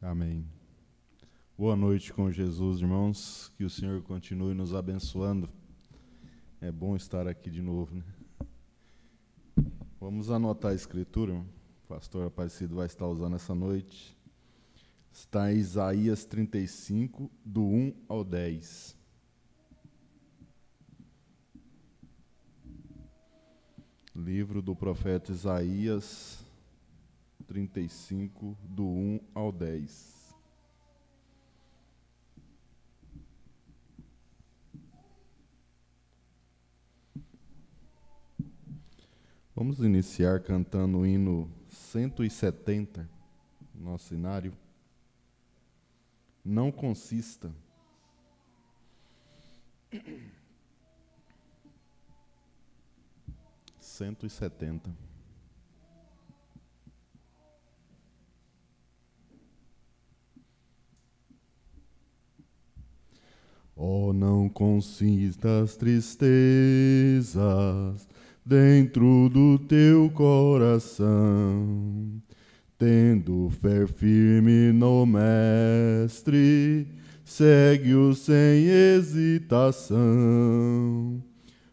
Amém. Boa noite com Jesus, irmãos. Que o Senhor continue nos abençoando. É bom estar aqui de novo, né? Vamos anotar a escritura. O pastor Aparecido vai estar usando essa noite. Está em Isaías 35, do 1 ao 10. Livro do profeta Isaías 35, do 1 ao 10. Vamos iniciar cantando o hino 170, nosso cenário. Não consista. Cento e setenta. Oh, não consista as tristezas dentro do teu coração, tendo fé firme no Mestre, segue-o sem hesitação.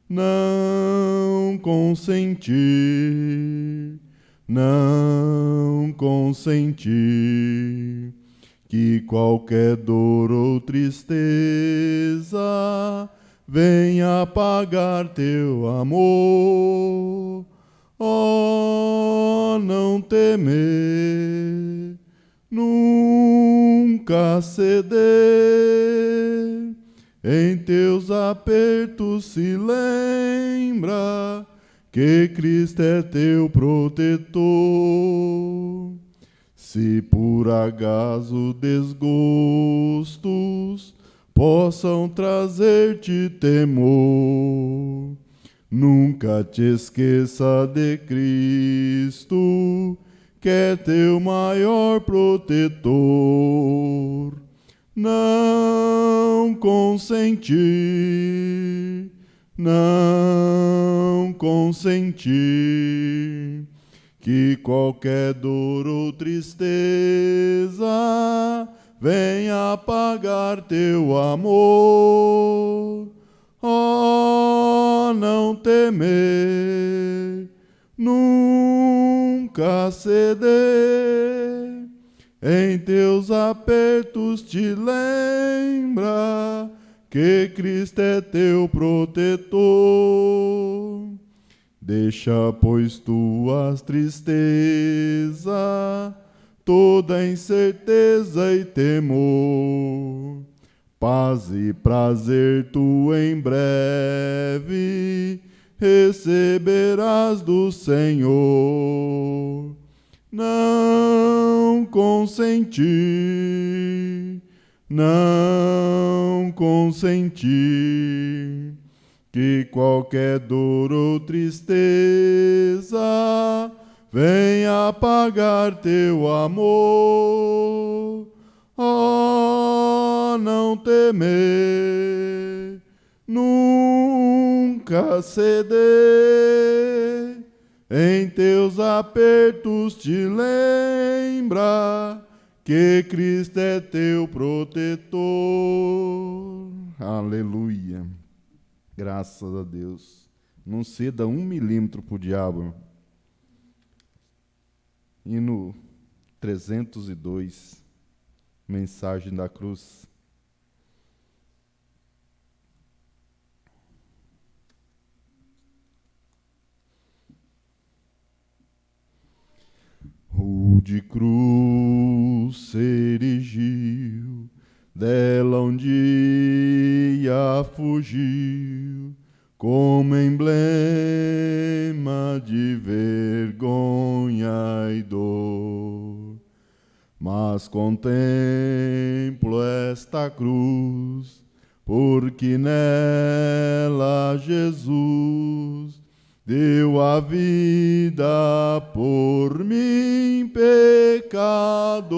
Não consentir, não consentir que qualquer dor ou tristeza venha apagar teu amor. Oh, não temer, nunca ceder. Em teus apertos se lembra que Cristo é teu protetor. Se por acaso desgostos possam trazer-te temor, nunca te esqueça de Cristo, que é teu maior protetor. Não consentir, não consentir que qualquer dor ou tristeza venha apagar teu amor. Oh, não temer, nunca ceder. Em teus apertos te lembra que Cristo é teu protetor. Deixa, pois, tuas tristezas, toda incerteza e temor. Paz e prazer tu em breve receberás do Senhor. Não consentir, não consentir que qualquer dor ou tristeza venha apagar teu amor. Oh, não temer, nunca ceder. Em teus apertos te lembra que Cristo é teu protetor. Aleluia. Graças a Deus. Não ceda 1 milímetro para o diabo. Hino 302, mensagem da cruz. Rude cruz se erigiu, dela um dia fugiu, como emblema de vergonha e dor. Mas contemplo esta cruz, porque nela Jesus deu a vida por mim, pecador.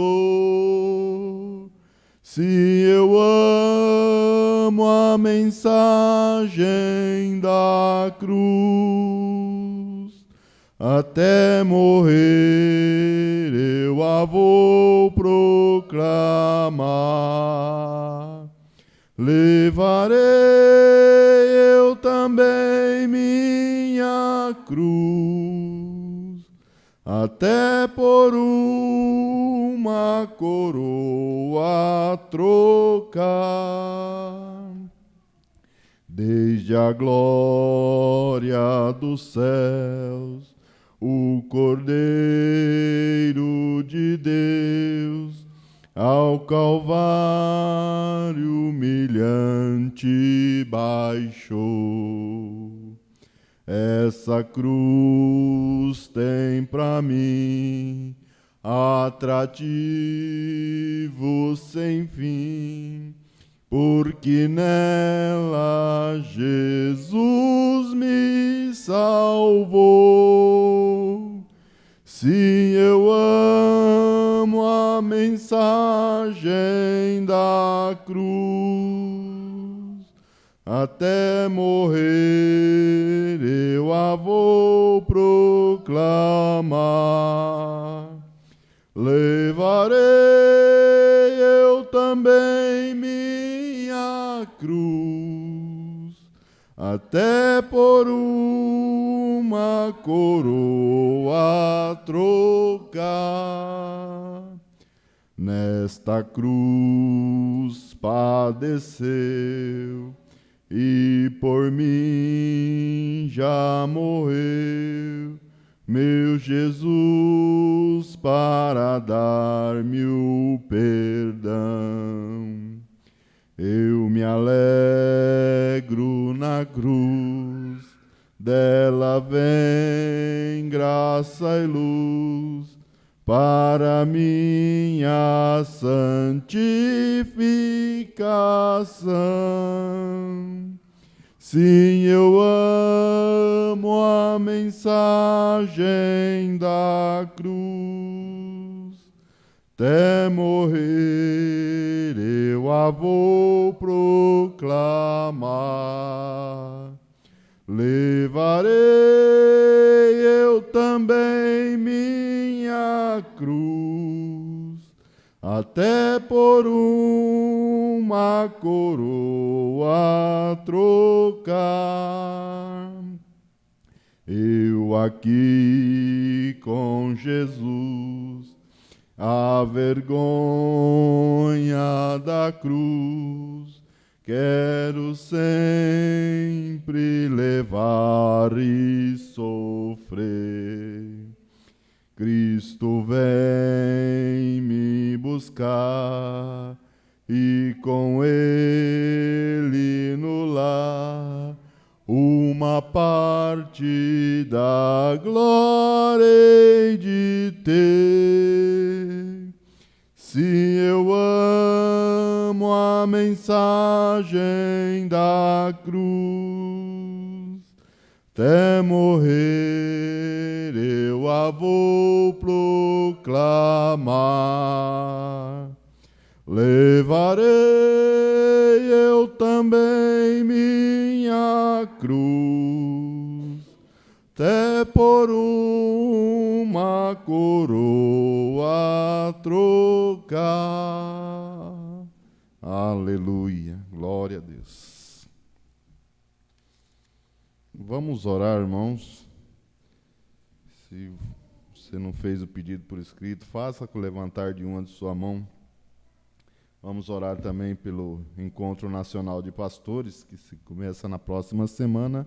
Se eu amo a mensagem da cruz, até morrer eu a vou proclamar. Levarei eu também minha cruz, até por uma coroa trocar. Desde a glória dos céus, o Cordeiro de Deus ao Calvário humilhante baixou. Essa cruz tem pra mim atrativo sem fim, porque nela Jesus me salvou. Sim, eu amo a mensagem da cruz, até morrer eu a vou proclamar. Levarei eu também minha cruz, até por uma coroa trocar. Nesta cruz padeceu e por mim já morreu meu Jesus para dar-me o perdão. Eu me alegro na cruz, dela vem graça e luz para minha santificação. Sim, eu amo a mensagem da cruz, até morrer eu a vou proclamar. Levarei eu também minha cruz, até por uma coroa trocar. Eu aqui com Jesus, a vergonha da cruz, quero sempre levar e sofrer. Cristo vem me buscar e com Ele no lar uma parte da glória hei de ter. Se eu amo a mensagem da cruz, até morrer eu a vou proclamar. Levarei eu também minha cruz, até por uma coroa trocar. Aleluia, glória a Deus. Vamos orar, irmãos. Se você não fez o pedido por escrito, faça com o levantar de uma de sua mão. Vamos orar também pelo Encontro Nacional de Pastores, que se começa na próxima semana.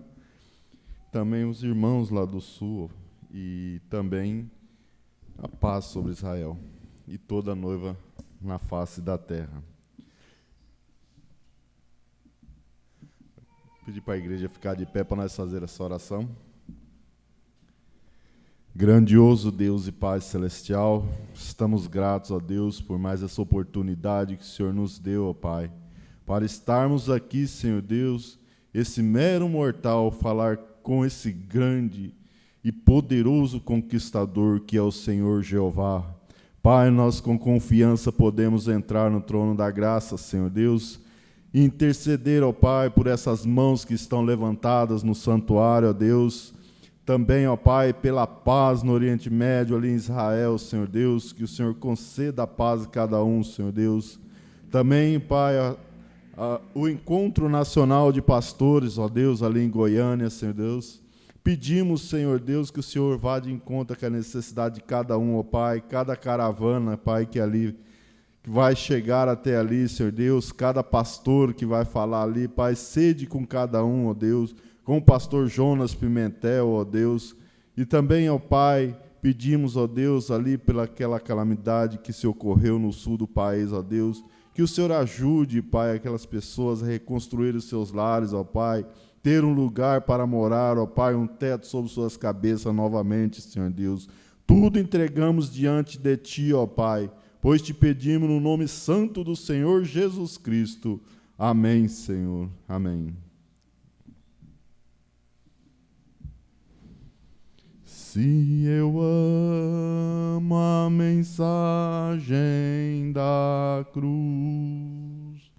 Também os irmãos lá do Sul e também a paz sobre Israel e toda a noiva na face da terra. Pedir para a igreja ficar de pé para nós fazer essa oração. Grandioso Deus e Pai Celestial, estamos gratos a Deus por mais essa oportunidade que o Senhor nos deu, ó Pai, para estarmos aqui, Senhor Deus, esse mero mortal, falar com esse grande e poderoso conquistador que é o Senhor Jeová. Pai, nós com confiança podemos entrar no trono da graça, Senhor Deus, e interceder, ó Pai, por essas mãos que estão levantadas no santuário, ó Deus, também, ó Pai, pela paz no Oriente Médio, ali em Israel, Senhor Deus, que o Senhor conceda a paz a cada um, Senhor Deus. Também, Pai, o encontro nacional de pastores, ó Deus, ali em Goiânia, Senhor Deus. Pedimos, Senhor Deus, que o Senhor vá de encontro com a necessidade de cada um, ó Pai, cada caravana, Pai, que vai chegar até ali, Senhor Deus, cada pastor que vai falar ali, Pai, sede com cada um, ó Deus, com o pastor Jonas Pimentel, ó Deus, e também, ó Pai, pedimos, ó Deus, ali pelaquela calamidade que se ocorreu no sul do país, ó Deus, que o Senhor ajude, Pai, aquelas pessoas a reconstruir os seus lares, ó Pai, ter um lugar para morar, ó Pai, um teto sobre suas cabeças novamente, Senhor Deus. Tudo entregamos diante de Ti, ó Pai, pois te pedimos no nome santo do Senhor Jesus Cristo. Amém, Senhor. Amém. Se eu amo a mensagem da cruz,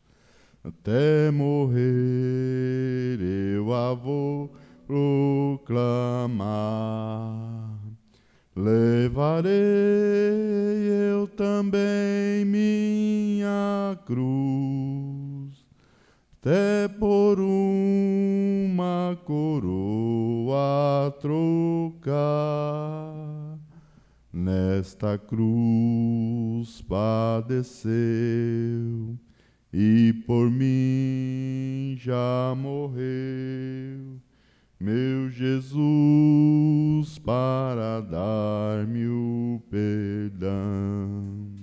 até morrer eu a vou proclamar. Levarei eu também minha cruz, até por uma coroa trocar. Nesta cruz padeceu e por mim já morreu, meu Jesus, para dar-me o perdão.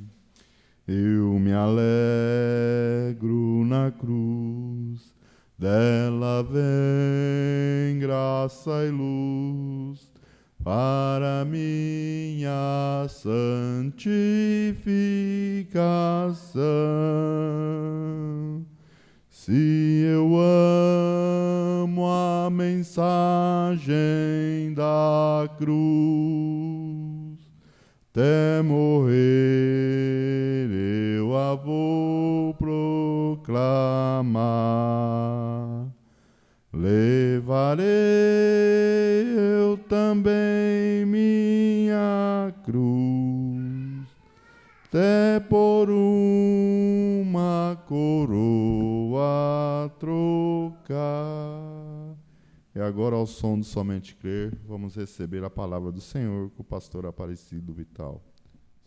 Eu me alegro na cruz, dela vem graça e luz para minha santificação. Se eu amo a mensagem da cruz, até morrer eu a vou proclamar. Levarei eu também minha cruz, até por uma coroa trocar. E agora, ao som do Somente Crer, vamos receber a palavra do Senhor com o pastor Aparecido Vital.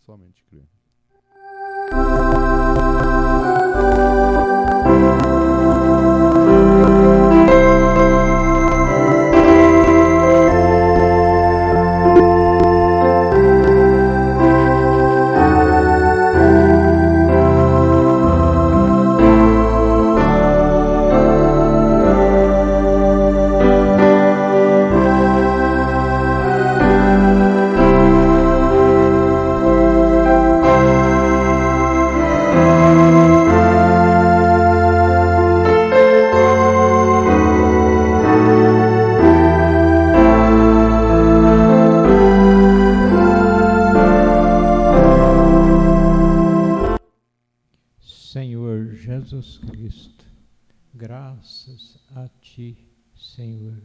Somente Crer. Senhor Jesus Cristo, graças a Ti, Senhor,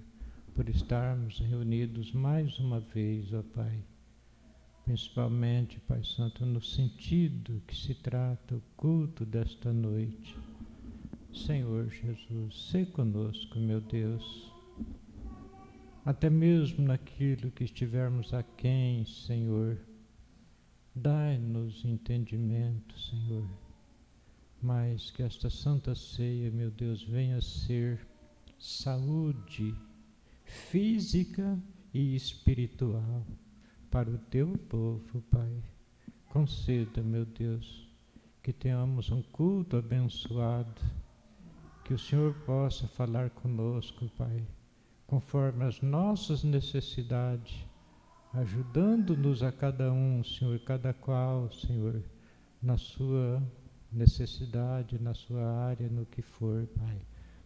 por estarmos reunidos mais uma vez, ó Pai, principalmente, Pai Santo, no sentido que se trata o culto desta noite. Senhor Jesus, sê conosco, meu Deus, até mesmo naquilo que estivermos aquém, Senhor, dai-nos entendimento, Senhor, mas que esta Santa Ceia, meu Deus, venha a ser saúde física e espiritual para o Teu povo, Pai. Conceda, meu Deus, que tenhamos um culto abençoado, que o Senhor possa falar conosco, Pai, conforme as nossas necessidades, ajudando-nos a cada um, Senhor, cada qual, Senhor, na sua necessidade, na sua área, no que for, Pai.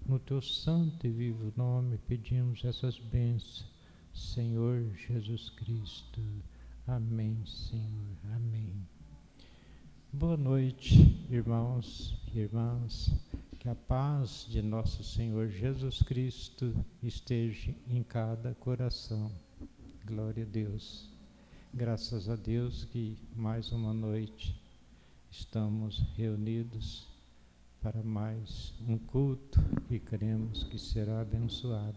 No Teu santo e vivo nome pedimos essas bênçãos, Senhor Jesus Cristo. Amém, Senhor. Amém. Boa noite, irmãos e irmãs. Que a paz de nosso Senhor Jesus Cristo esteja em cada coração. Glória a Deus. Graças a Deus que mais uma noite estamos reunidos para mais um culto que cremos que será abençoado.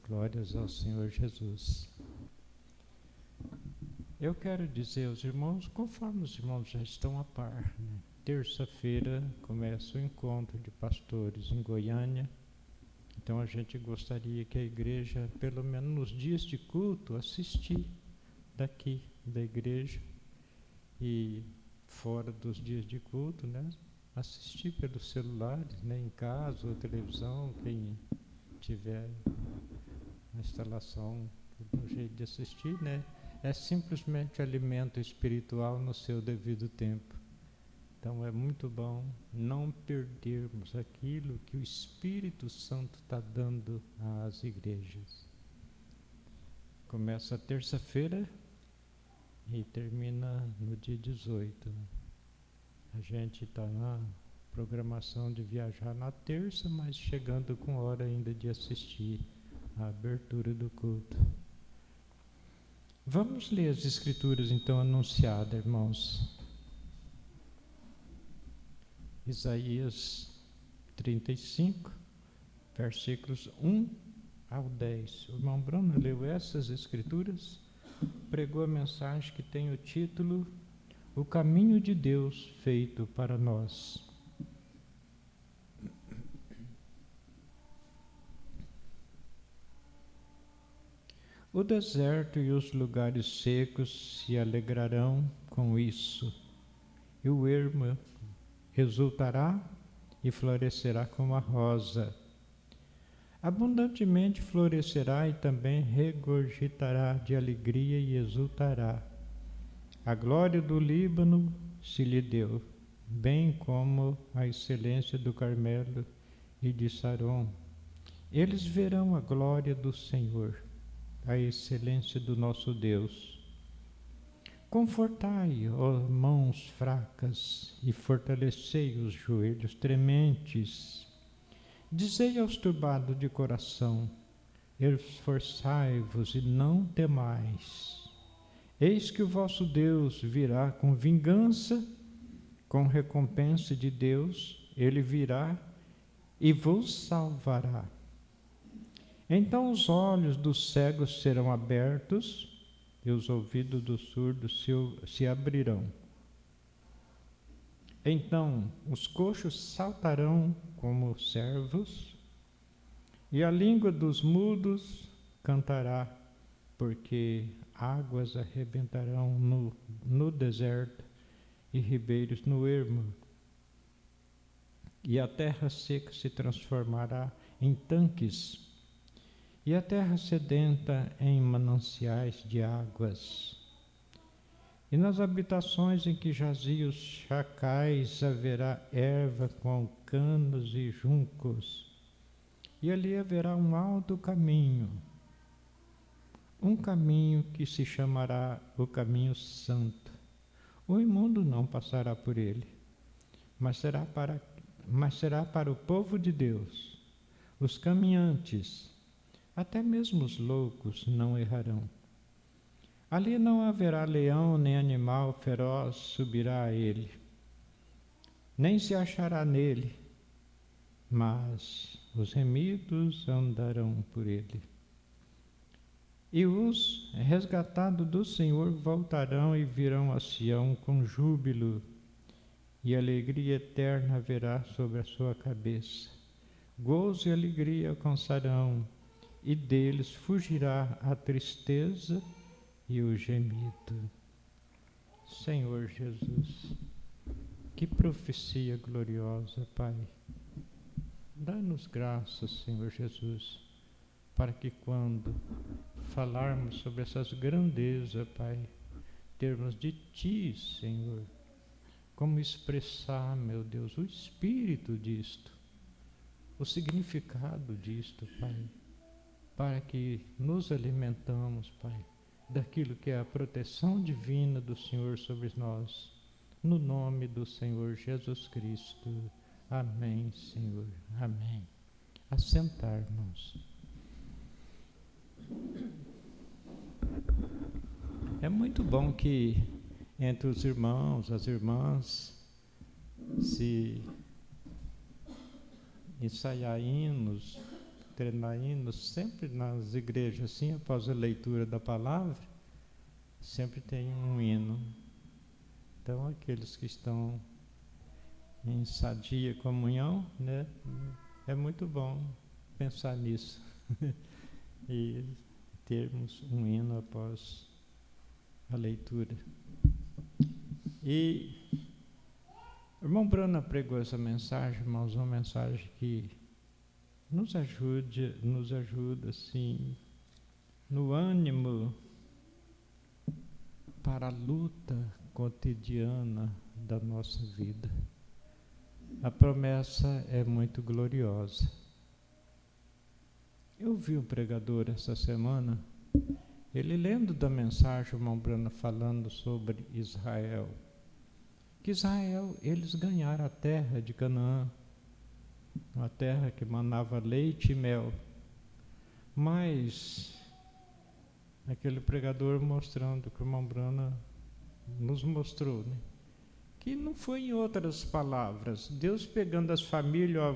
Glórias ao Senhor Jesus. Eu quero dizer aos irmãos, conforme os irmãos já estão a par, né? Terça-feira começa o encontro de pastores em Goiânia. Então a gente gostaria que a igreja, pelo menos nos dias de culto, assistir daqui da igreja e fora dos dias de culto, né? Assistir pelos celulares, né? Em casa ou televisão, quem tiver a instalação, um jeito de assistir, né? É simplesmente alimento espiritual no seu devido tempo. Então é muito bom não perdermos aquilo que o Espírito Santo está dando às igrejas. Começa terça-feira e termina no dia 18. A gente está na programação de viajar na terça, mas chegando com hora ainda de assistir a abertura do culto. Vamos ler as escrituras então anunciadas, irmãos. Isaías 35, versículos 1 ao 10. O irmão Bruno leu essas escrituras, pregou a mensagem que tem o título O Caminho de Deus Feito para Nós. O deserto e os lugares secos se alegrarão com isso, e o ermo exultará e florescerá como a rosa. Abundantemente florescerá e também regurgitará de alegria e exultará. A glória do Líbano se lhe deu, bem como a excelência do Carmelo e de Saron. Eles verão a glória do Senhor, a excelência do nosso Deus. Confortai, ó mãos fracas, e fortalecei os joelhos trementes. Dizei aos turbados de coração, esforçai-vos e não temais. Eis que o vosso Deus virá com vingança, com recompensa de Deus, ele virá e vos salvará. Então os olhos dos cegos serão abertos, e os ouvidos dos surdos se abrirão. Então os coxos saltarão como servos, e a língua dos mudos cantará, porque águas arrebentarão no deserto e ribeiros no ermo, e a terra seca se transformará em tanques, e a terra sedenta em mananciais de águas. E nas habitações em que jaziam os chacais haverá erva com canos e juncos, e ali haverá um alto caminho, um caminho que se chamará o caminho santo. O imundo não passará por ele, mas será para o povo de Deus. Os caminhantes, até mesmo os loucos, não errarão. Ali não haverá leão, nem animal feroz subirá a ele, nem se achará nele, mas os remidos andarão por ele. E os resgatados do Senhor voltarão e virão a Sião com júbilo, e alegria eterna haverá sobre a sua cabeça. Gozo e alegria alcançarão, e deles fugirá a tristeza e o gemido. Senhor Jesus, que profecia gloriosa, Pai. Dá-nos graças, Senhor Jesus, para que quando falarmos sobre essas grandezas, Pai, termos de Ti, Senhor, como expressar, meu Deus, o espírito disto, o significado disto, Pai, para que nos alimentamos, Pai, daquilo que é a proteção divina do Senhor sobre nós, no nome do Senhor Jesus Cristo. Amém, Senhor. Amém. Assentar, irmãos. É muito bom que entre os irmãos, as irmãs, se ensaiar hinos, treinar hinos, sempre nas igrejas, assim, após a leitura da palavra, sempre tem um hino. Então, aqueles que estão em sadia comunhão, né, é muito bom pensar nisso e termos um hino após a leitura. E o irmão Brana pregou essa mensagem, irmãos, uma mensagem que nos ajuda, assim, no ânimo para a luta cotidiana da nossa vida. A promessa é muito gloriosa. Eu vi um pregador essa semana, ele lendo da mensagem, o irmão Brana falando sobre Israel, que Israel, eles ganharam a terra de Canaã, uma terra que manava leite e mel. Mas aquele pregador mostrando, que o irmão Brana nos mostrou, né, que não foi em outras palavras, Deus pegando as famílias, ó,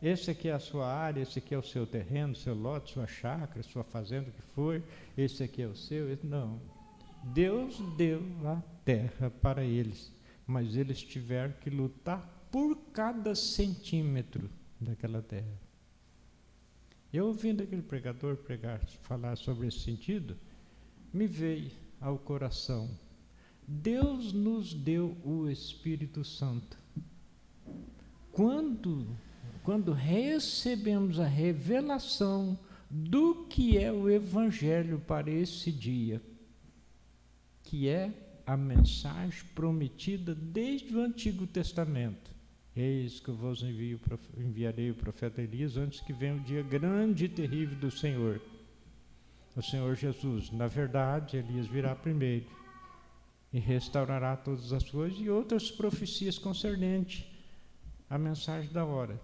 esse aqui é a sua área, esse aqui é o seu terreno, seu lote, sua chácara, sua fazenda, o que for, esse aqui é o seu, não. Deus deu a terra para eles, mas eles tiveram que lutar por cada centímetro daquela terra. Eu ouvindo aquele pregador falar sobre esse sentido, me veio ao coração, Deus nos deu o Espírito Santo. Quando recebemos a revelação do que é o Evangelho para esse dia, que é a mensagem prometida desde o Antigo Testamento. Eis que eu vos enviarei o profeta Elias antes que venha o dia grande e terrível do Senhor. O Senhor Jesus, na verdade, Elias virá primeiro e restaurará todas as coisas, e outras profecias concernentes à mensagem da hora.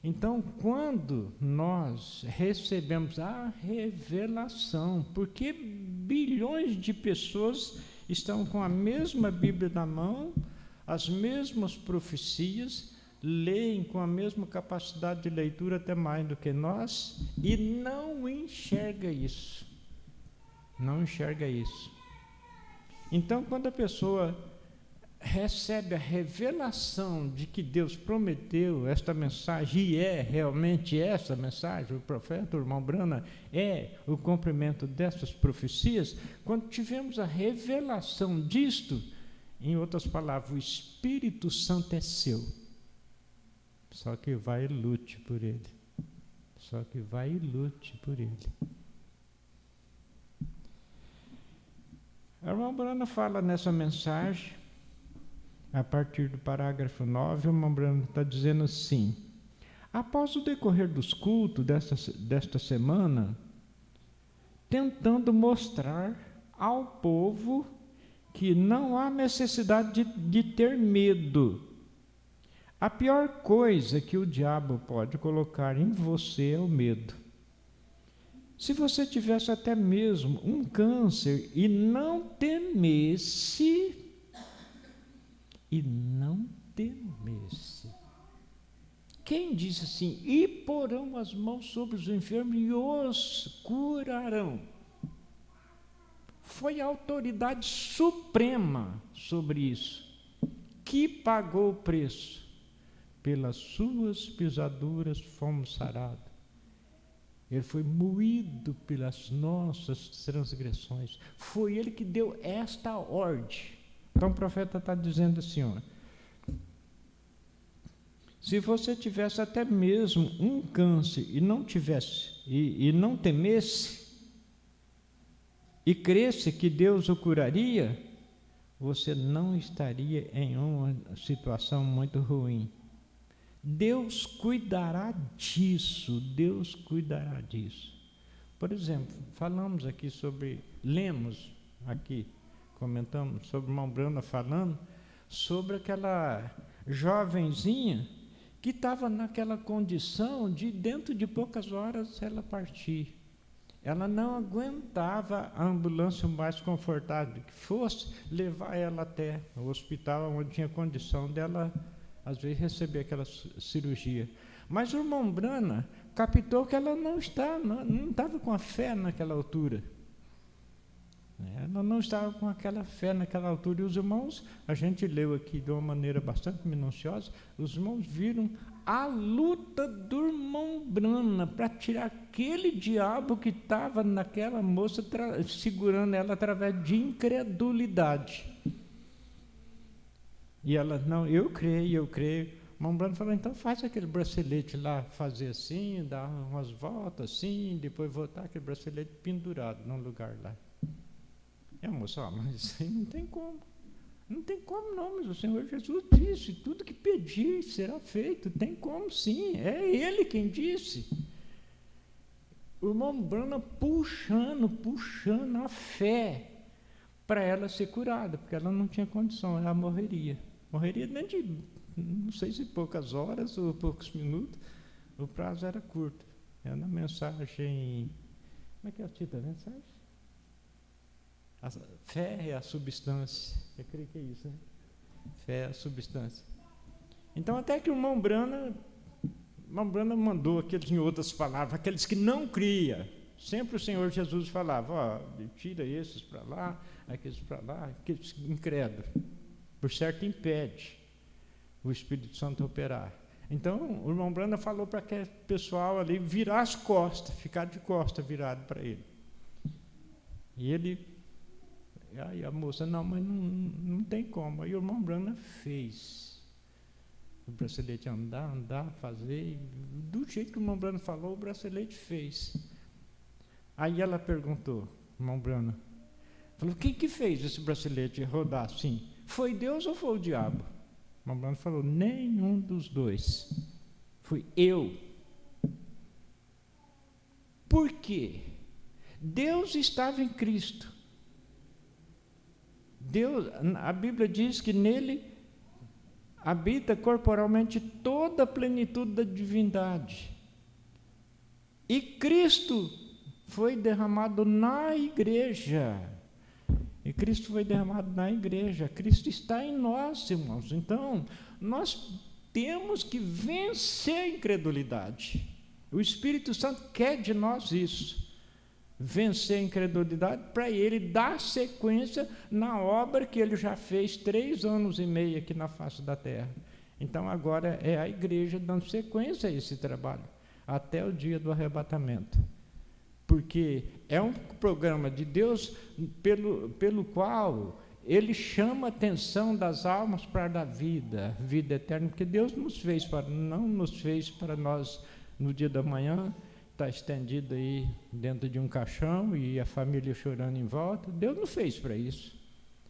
Então, quando nós recebemos a revelação, porque bilhões de pessoas estão com a mesma Bíblia na mão, as mesmas profecias, leem com a mesma capacidade de leitura, até mais do que nós, e não enxerga isso. Não enxerga isso. Então, quando a pessoa recebe a revelação de que Deus prometeu esta mensagem, e é realmente essa mensagem, o profeta, o irmão Brana, é o cumprimento dessas profecias, quando tivemos a revelação disto, em outras palavras, o Espírito Santo é seu. Só que vai e lute por ele. Só que vai e lute por ele. A irmã Brana fala nessa mensagem, a partir do parágrafo 9, o irmão Brana está dizendo assim: após o decorrer dos cultos desta semana, tentando mostrar ao povo que não há necessidade de ter medo. A pior coisa que o diabo pode colocar em você é o medo. Se você tivesse até mesmo um câncer e não temesse, quem disse assim, e porão as mãos sobre os enfermos e os curarão? Foi a autoridade suprema sobre isso, que pagou o preço. Pelas suas pisaduras fomos sarados. Ele foi moído pelas nossas transgressões. Foi ele que deu esta ordem. Então o profeta está dizendo assim, ó, se você tivesse até mesmo um câncer e não tivesse, e não temesse, e cresce que Deus o curaria, você não estaria em uma situação muito ruim. Deus cuidará disso, Deus cuidará disso. Por exemplo, falamos aqui lemos aqui, comentamos sobre o irmão Brana falando sobre aquela jovenzinha que estava naquela condição de dentro de poucas horas ela partir. Ela não aguentava a ambulância mais confortável que fosse levar ela até o hospital, onde tinha condição dela, às vezes, receber aquela cirurgia. Mas o irmão Brana captou que ela não estava com a fé naquela altura. Ela não estava com aquela fé naquela altura. E os irmãos, a gente leu aqui de uma maneira bastante minuciosa, os irmãos viram a luta do irmão Brana para tirar aquele diabo que estava naquela moça, segurando ela através de incredulidade. E ela, não, eu creio. O irmão Brana falou, então faz aquele bracelete lá, fazer assim, dar umas voltas assim, depois voltar aquele bracelete pendurado num lugar lá. E a moça, mas isso aí não tem como. Não tem como não, mas o Senhor Jesus disse, tudo que pedir será feito. Tem como sim, é Ele quem disse. O irmão Brana puxando a fé para ela ser curada, porque ela não tinha condição, ela morreria. Morreria dentro de, não sei se poucas horas ou poucos minutos, o prazo era curto. É na mensagem, como é que é o título da mensagem? A fé é a substância. Eu creio que é isso, né? Fé é a substância. Então, até que o irmão Brana mandou aqueles, em outras palavras, aqueles que não criam. Sempre o Senhor Jesus falava, tira esses para lá, aqueles para lá, aqueles incrédulos. Por certo, impede o Espírito Santo operar. Então, o irmão Brana falou para aquele pessoal ali virar as costas, ficar de costas virado para ele. E ele... Aí a moça, não, mas não tem como. Aí o irmão Brana fez o bracelete andar, fazer, do jeito que o irmão Brana falou, o bracelete fez. Aí ela perguntou, irmão Brana, falou, quem que fez esse bracelete rodar assim? Foi Deus ou foi o diabo? O irmão Brana falou, nenhum dos dois. Fui eu. Por quê? Deus estava em Cristo. Deus, a Bíblia diz que nele habita corporalmente toda a plenitude da divindade. E Cristo foi derramado na igreja. Cristo está em nós, irmãos. Então, nós temos que vencer a incredulidade. O Espírito Santo quer de nós isso. Vencer a incredulidade para ele dar sequência na obra que ele já fez 3 anos e meio aqui na face da terra. Então agora é a igreja dando sequência a esse trabalho, até o dia do arrebatamento. Porque é um programa de Deus pelo qual ele chama a atenção das almas para a da vida eterna, porque Deus não nos fez para nós no dia da manhã, está estendido aí dentro de um caixão e a família chorando em volta. Deus não fez para isso.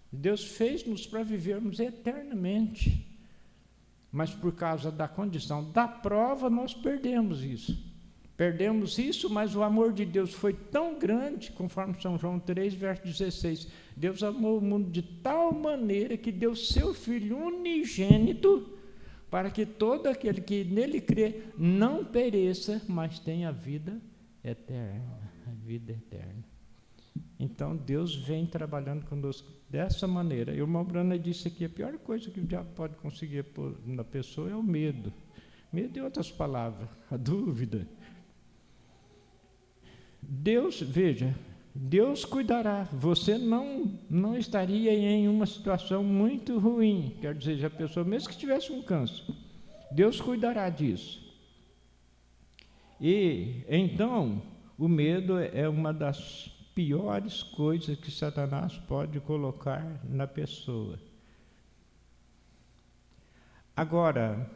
Deus fez-nos para vivermos eternamente. Mas por causa da condição da prova, nós perdemos isso. Mas o amor de Deus foi tão grande, conforme São João 3, verso 16. Deus amou o mundo de tal maneira que deu seu Filho unigênito, para que todo aquele que nele crê não pereça, mas tenha a vida eterna. Então, Deus vem trabalhando conosco dessa maneira. E o irmão Brana disse aqui, a pior coisa que o diabo pode conseguir pôr na pessoa é o medo. Medo, em outras palavras, a dúvida. Deus cuidará. Você não estaria em uma situação muito ruim. Quer dizer, a pessoa, mesmo que tivesse um câncer, Deus cuidará disso. E, então, o medo é uma das piores coisas que Satanás pode colocar na pessoa. Agora,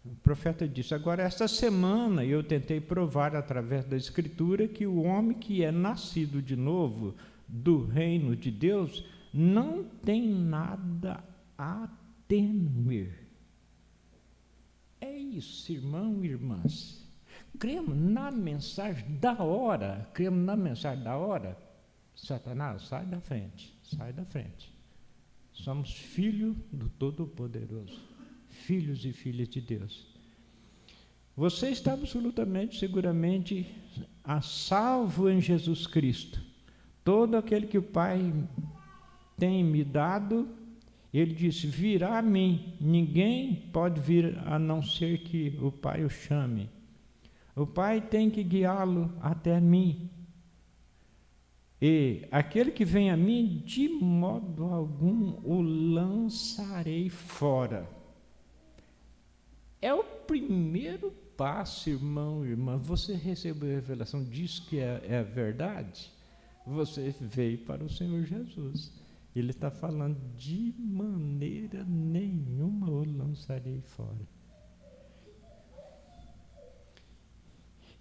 o profeta disse, agora esta semana eu tentei provar através da Escritura que o homem que é nascido de novo do reino de Deus não tem nada a temer. É isso, irmão e irmãs. Cremos na mensagem da hora. Satanás, sai da frente. Somos filhos do Todo-Poderoso. Filhos e filhas de Deus. Você está absolutamente, seguramente, a salvo em Jesus Cristo. Todo aquele que o Pai tem me dado, ele disse, virá a mim. Ninguém pode vir a não ser que o Pai o chame. O Pai tem que guiá-lo até mim. E aquele que vem a mim, de modo algum o lançarei fora. É o primeiro passo, irmão, irmã. Você recebeu a revelação disso que é verdade? Você veio para o Senhor Jesus. Ele está falando, de maneira nenhuma o lançarei fora.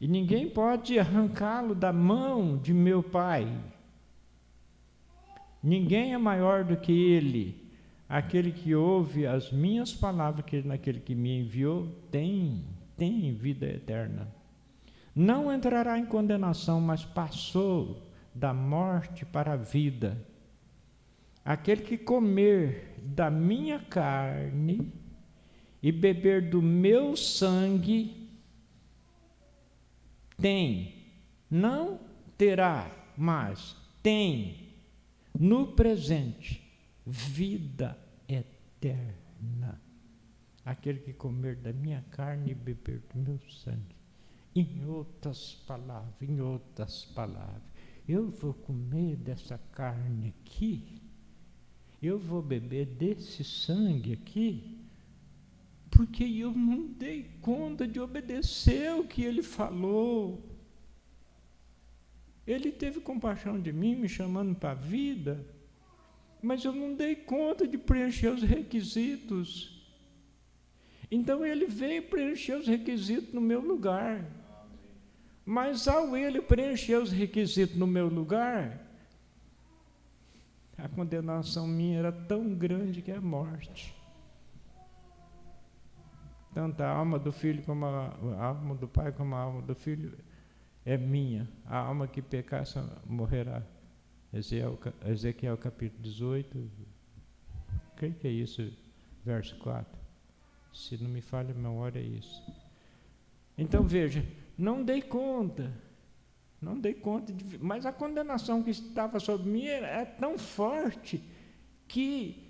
E ninguém pode arrancá-lo da mão de meu Pai. Ninguém é maior do que Ele. Aquele que ouve as minhas palavras, que naquele que me enviou, tem vida eterna. Não entrará em condenação, mas passou da morte para a vida. Aquele que comer da minha carne e beber do meu sangue, não terá, mas tem no presente vida eterna. Aquele que comer da minha carne e beber do meu sangue. Em outras palavras, eu vou comer dessa carne aqui, eu vou beber desse sangue aqui, porque eu não dei conta de obedecer o que ele falou. Ele teve compaixão de mim, me chamando para a vida, mas eu não dei conta de preencher os requisitos. Então ele veio preencher os requisitos no meu lugar. Mas ao ele preencher os requisitos no meu lugar, a condenação minha era tão grande que é a morte. Tanto a alma do filho como a alma do pai como a alma do filho é minha. A alma que pecar morrerá. Ezequiel capítulo 18, creio que é isso, verso 4. Se não me falha a memória, é isso. Então veja, não dei conta, mas a condenação que estava sobre mim é tão forte que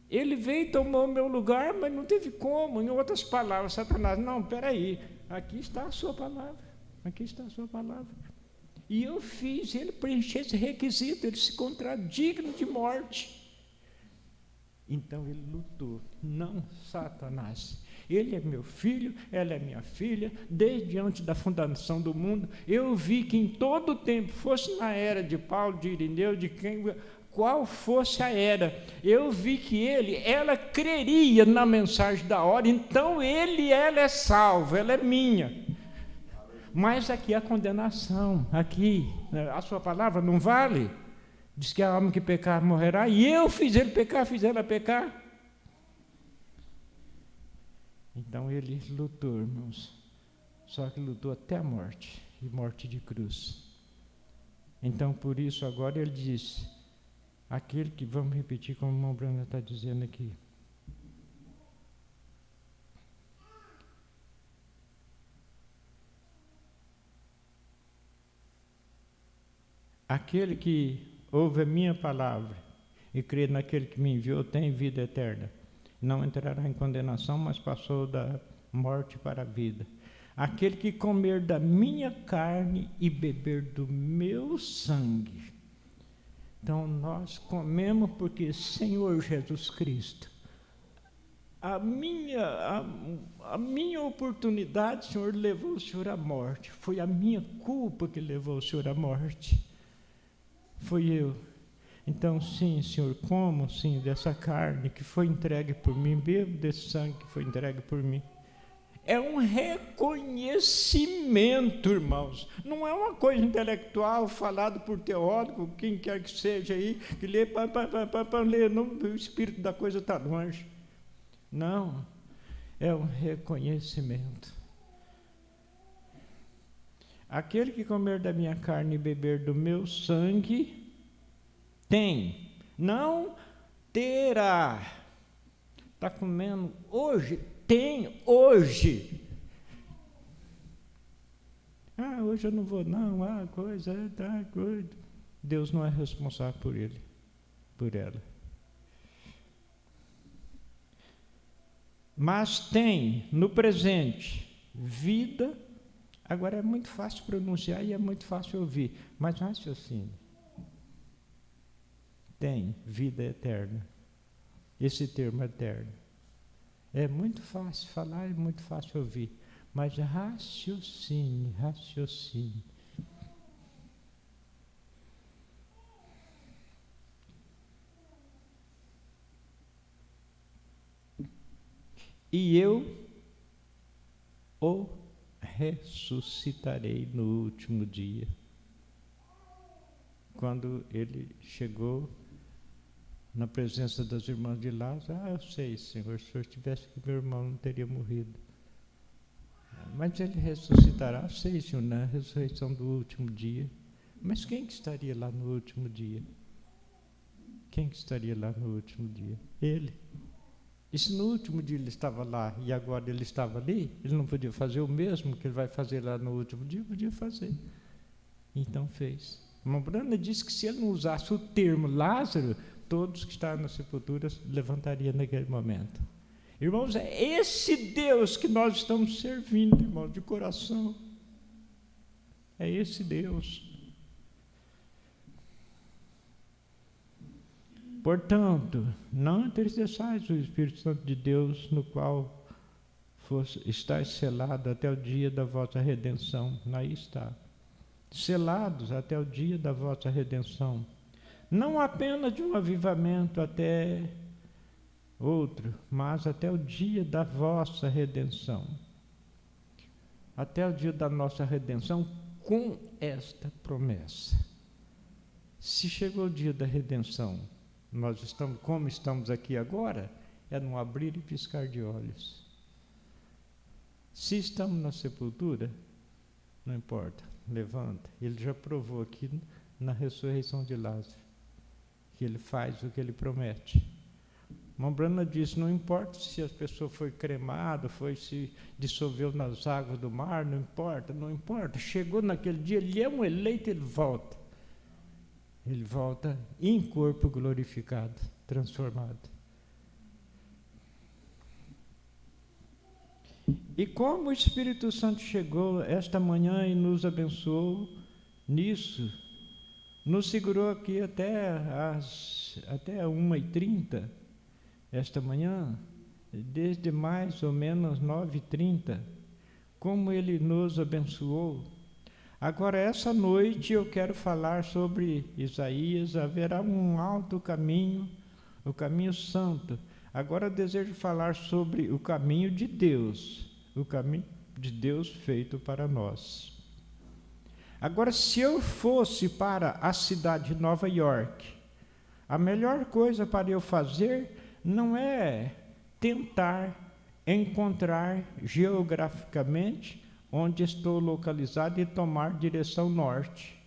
ele veio e tomou o meu lugar, mas não teve como. Em outras palavras, Satanás, não, peraí, aqui está a sua palavra. E eu fiz ele preencher esse requisito, ele se encontrar digno de morte. Então ele lutou. Não, Satanás, ele é meu filho, ela é minha filha, desde antes da fundação do mundo. Eu vi que em todo o tempo, fosse na era de Paulo, de Irineu, de qual fosse a era, eu vi que ela creria na mensagem da hora, então ela é salva, ela é minha. Mas aqui a condenação, aqui, a sua palavra não vale? Diz que a alma que pecar morrerá, e eu fiz ele pecar, fiz ela pecar. Então ele lutou, irmãos, só que lutou até a morte, e morte de cruz. Então por isso agora ele diz, aquele que, vamos repetir como o irmão Brando está dizendo aqui, aquele que ouve a minha palavra e crê naquele que me enviou tem vida eterna. Não entrará em condenação, mas passou da morte para a vida. Aquele que comer da minha carne e beber do meu sangue. Então nós comemos porque Senhor Jesus Cristo, a minha oportunidade, o Senhor levou o Senhor à morte. Foi a minha culpa que levou o Senhor à morte. Foi eu. Então, sim, Senhor, como, sim, dessa carne que foi entregue por mim, bebo desse sangue que foi entregue por mim. É um reconhecimento, irmãos. Não é uma coisa intelectual, falado por teórico, quem quer que seja aí, que lê, lê, o espírito da coisa está longe. Não, é um reconhecimento. Aquele que comer da minha carne e beber do meu sangue, não terá. Está comendo hoje? Tem hoje. Hoje eu não vou não, coisa. Deus não é responsável por ele, por ela. Mas tem, no presente, vida. Agora é muito fácil pronunciar e é muito fácil ouvir, mas raciocínio. Tem vida eterna. Esse termo eterno. É muito fácil falar e muito fácil ouvir, mas raciocínio. E eu o ressuscitarei no último dia. Quando ele chegou na presença das irmãs de Lázaro, eu sei, Senhor, se o Senhor tivesse que meu irmão não teria morrido. Mas ele ressuscitará, eu sei, Senhor, na ressurreição do último dia. Mas quem que estaria lá no último dia? Quem que estaria lá no último dia? Ele. E se no último dia ele estava lá e agora ele estava ali, ele não podia fazer o mesmo que ele vai fazer lá no último dia? Podia fazer. Então fez. Brana disse que se ele não usasse o termo Lázaro, todos que estavam na sepultura levantariam naquele momento. Irmãos, é esse Deus que nós estamos servindo, irmãos, de coração. É esse Deus. Portanto, não entristeçais o Espírito Santo de Deus, no qual estáis selado até o dia da vossa redenção. Aí está. Selados até o dia da vossa redenção. Não apenas de um avivamento até outro, mas até o dia da vossa redenção. Até o dia da nossa redenção, com esta promessa. Se chegou o dia da redenção, nós estamos, como estamos aqui agora, é num abrir e piscar de olhos. Se estamos na sepultura, não importa, levanta. Ele já provou aqui na ressurreição de Lázaro, que ele faz o que ele promete. Brana disse, não importa se a pessoa foi cremada, se dissolveu nas águas do mar, não importa. Chegou naquele dia, ele é um eleito, ele volta. Ele volta em corpo glorificado, transformado. E como o Espírito Santo chegou esta manhã e nos abençoou nisso, nos segurou aqui até 1h30, esta manhã, desde mais ou menos 9h30, como Ele nos abençoou. Agora, essa noite eu quero falar sobre Isaías, haverá um alto caminho, o caminho santo. Agora eu desejo falar sobre o caminho de Deus, o caminho de Deus feito para nós. Agora, se eu fosse para a cidade de Nova York, a melhor coisa para eu fazer não é tentar encontrar geograficamente onde estou localizado e tomar direção norte.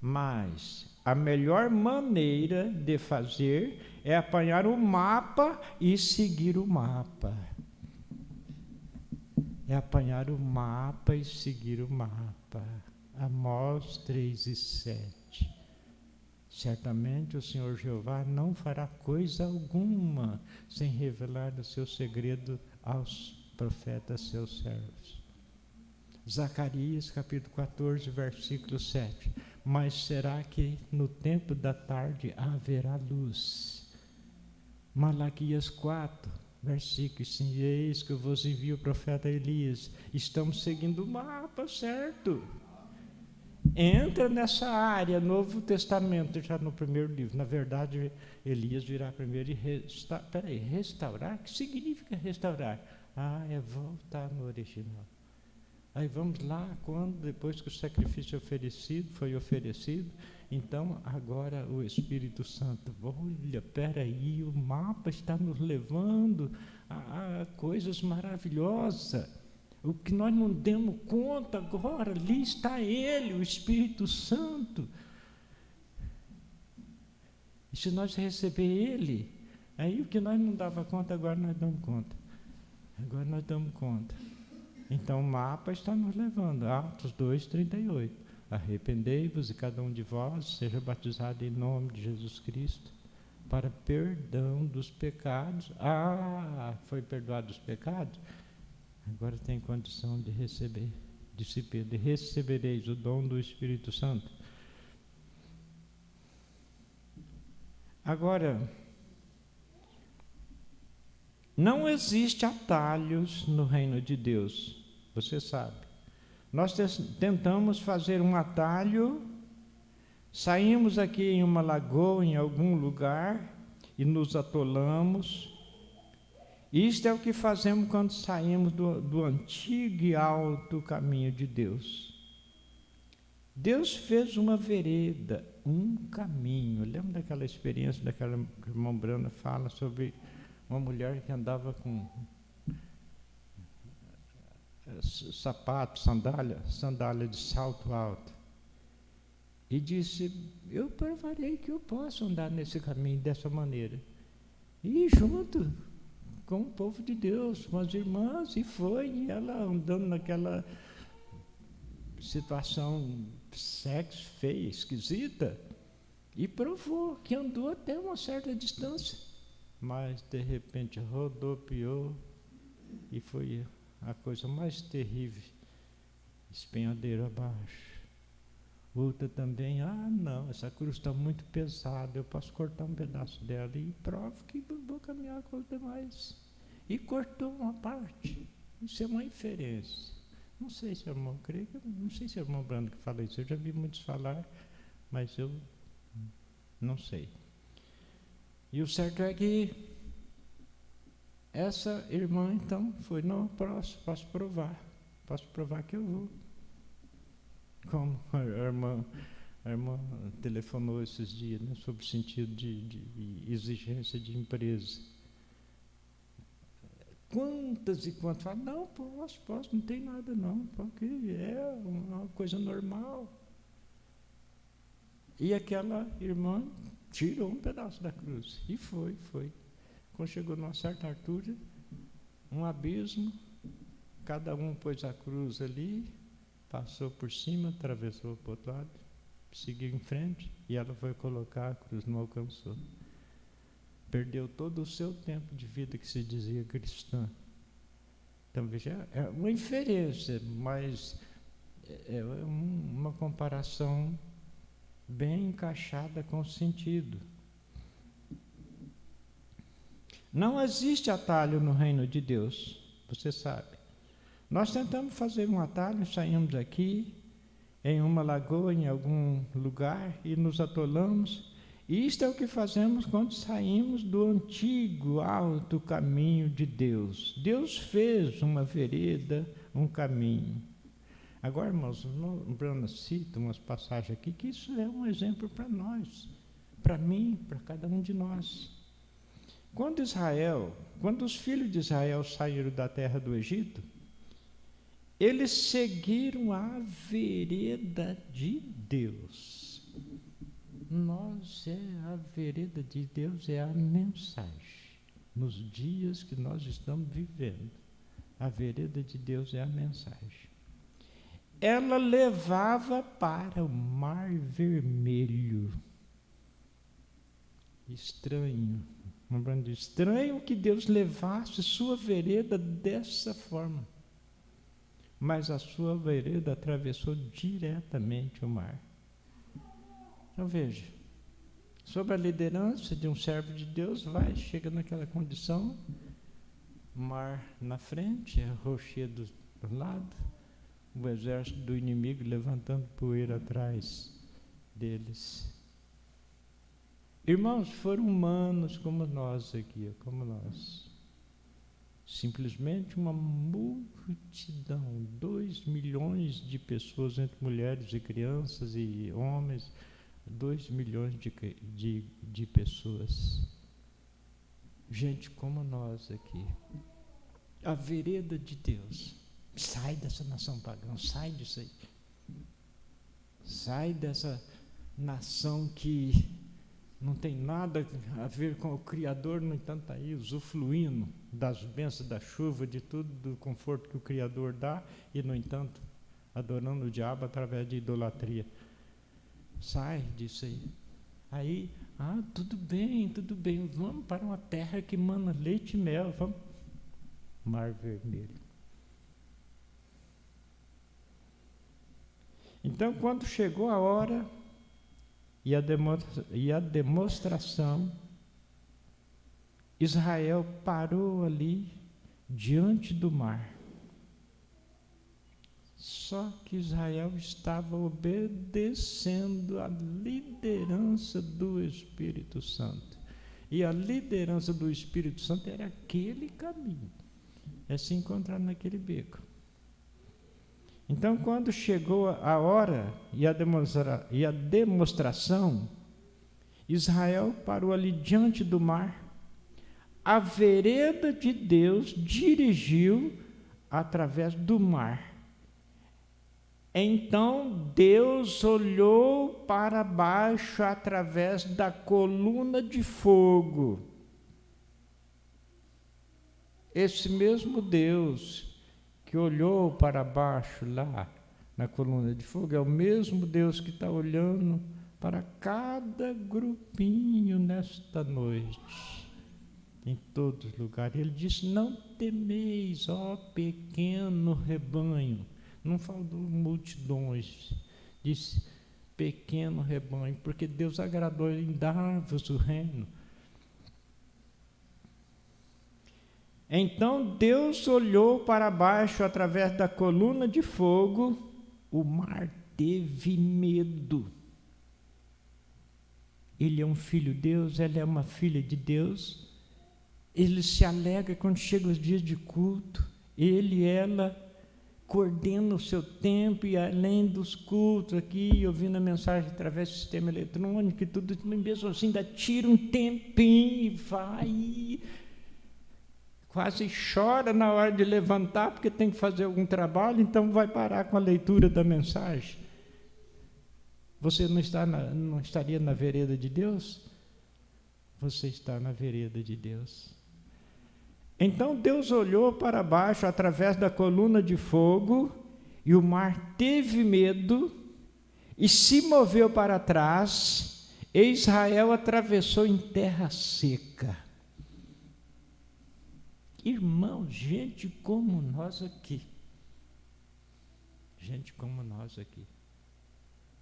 Mas a melhor maneira de fazer é apanhar o mapa e seguir o mapa. É apanhar o mapa e seguir o mapa. Amós 3:7. Certamente o Senhor Jeová não fará coisa alguma sem revelar o seu segredo aos profetas seus servos. Zacarias capítulo 14, versículo 7. Mas será que no tempo da tarde haverá luz? Malaquias 4, versículo 5. Eis que eu vos envio o profeta Elias. Estamos seguindo o mapa, certo? Entra nessa área, Novo Testamento, já no primeiro livro. Na verdade, Elias virá primeiro e restaurar? O que significa restaurar? É voltar no original. Aí vamos lá, depois que o sacrifício foi oferecido, então agora o Espírito Santo, olha, peraí, o mapa está nos levando a coisas maravilhosas. O que nós não demos conta agora, ali está Ele, o Espírito Santo. E se nós receber Ele, aí o que nós não dava conta, agora nós damos conta. Agora nós damos conta. Então o mapa está nos levando, Atos 2:38. Arrependei-vos e cada um de vós seja batizado em nome de Jesus Cristo para perdão dos pecados. Foi perdoado os pecados? Agora tem condição de receber. Disse Pedro: recebereis o dom do Espírito Santo. Agora, não existe atalhos no reino de Deus, você sabe. Nós tentamos fazer um atalho, saímos aqui em uma lagoa, em algum lugar, e nos atolamos. Isto é o que fazemos quando saímos do antigo e alto caminho de Deus. Deus fez uma vereda, um caminho. Lembra daquela experiência daquela que o irmão Brana fala sobre uma mulher que andava com sapato, sandália de salto alto. E disse: eu provarei que eu posso andar nesse caminho dessa maneira. E junto com o povo de Deus, com as irmãs, e foi ela andando naquela situação sexo feia, esquisita, e provou que andou até uma certa distância, mas de repente rodopiou e foi a coisa mais terrível, espenhadeiro abaixo. Outra também: não, essa cruz está muito pesada, eu posso cortar um pedaço dela e provo que vou caminhar com os demais. E cortou uma parte. Isso é uma inferência. Não sei se o irmão crê, não sei se é o irmão Brando que fala isso, eu já vi muitos falar, mas eu não sei. E o certo é que essa irmã então foi: não, posso provar que eu vou. Como a irmã telefonou esses dias, né, sobre o sentido de exigência de empresa. Quantas e quantas falam: não, posso, não tem nada não, porque é uma coisa normal. E aquela irmã tirou um pedaço da cruz, e foi. Quando chegou numa certa altura, um abismo, cada um pôs a cruz ali, passou por cima, atravessou para o outro lado, seguiu em frente, e ela foi colocar a cruz, não alcançou. Perdeu todo o seu tempo de vida que se dizia cristã. Então, veja, é uma inferência, mas é uma comparação bem encaixada com o sentido. Não existe atalho no reino de Deus, você sabe. Nós tentamos fazer um atalho, saímos aqui em uma lagoa, em algum lugar, e nos atolamos. E isto é o que fazemos quando saímos do antigo alto caminho de Deus. Deus fez uma vereda, um caminho. Agora, irmãos, o Brana cita umas passagens aqui, que isso é um exemplo para nós, para mim, para cada um de nós. Quando os filhos de Israel saíram da terra do Egito, eles seguiram a vereda de Deus. A vereda de Deus é a mensagem. Nos dias que nós estamos vivendo, a vereda de Deus é a mensagem. Ela levava para o Mar Vermelho. Estranho que Deus levasse sua vereda dessa forma. Mas a sua vereda atravessou diretamente o mar. Então veja, sob a liderança de um servo de Deus, chega naquela condição, mar na frente, a rochedo do lado, o exército do inimigo levantando poeira atrás deles. Irmãos, foram humanos como nós aqui, como nós. Simplesmente uma multidão, 2 milhões de pessoas, entre mulheres e crianças e homens, 2 milhões de pessoas. Gente como nós aqui. A vereda de Deus. Sai dessa nação pagã, sai disso aí. Sai dessa nação que não tem nada a ver com o Criador, no entanto, está aí usufruindo das bênçãos da chuva, de tudo, do conforto que o Criador dá, e, no entanto, adorando o diabo através de idolatria. Sai disso aí. Aí, tudo bem, vamos para uma terra que mana leite e mel, vamos. Mar Vermelho. Então, quando chegou a hora e a demonstração, Israel parou ali diante do mar. Só que Israel estava obedecendo à liderança do Espírito Santo. E a liderança do Espírito Santo era aquele caminho. É se encontrar naquele beco. Então, quando chegou a hora e a demonstração, Israel parou ali diante do mar. A vereda de Deus dirigiu através do mar. Então Deus olhou para baixo através da coluna de fogo. Esse mesmo Deus que olhou para baixo lá na coluna de fogo é o mesmo Deus que está olhando para cada grupinho nesta noite, em todos os lugares. Ele disse: não temeis, ó pequeno rebanho. Não falou multidões, disse pequeno rebanho, porque Deus agradou em dar-vos o reino. Então Deus olhou para baixo através da coluna de fogo, o mar teve medo. Ele é um filho de Deus, ela é uma filha de Deus. Ele se alegra quando chegam os dias de culto. Ele e ela coordena o seu tempo, e além dos cultos aqui, ouvindo a mensagem através do sistema eletrônico e tudo, mesmo assim, ainda tira um tempinho e vai, quase chora na hora de levantar, porque tem que fazer algum trabalho, então vai parar com a leitura da mensagem. Você não estaria na vereda de Deus? Você está na vereda de Deus. Então Deus olhou para baixo através da coluna de fogo, e o mar teve medo e se moveu para trás, e Israel atravessou em terra seca. Irmãos, gente como nós aqui,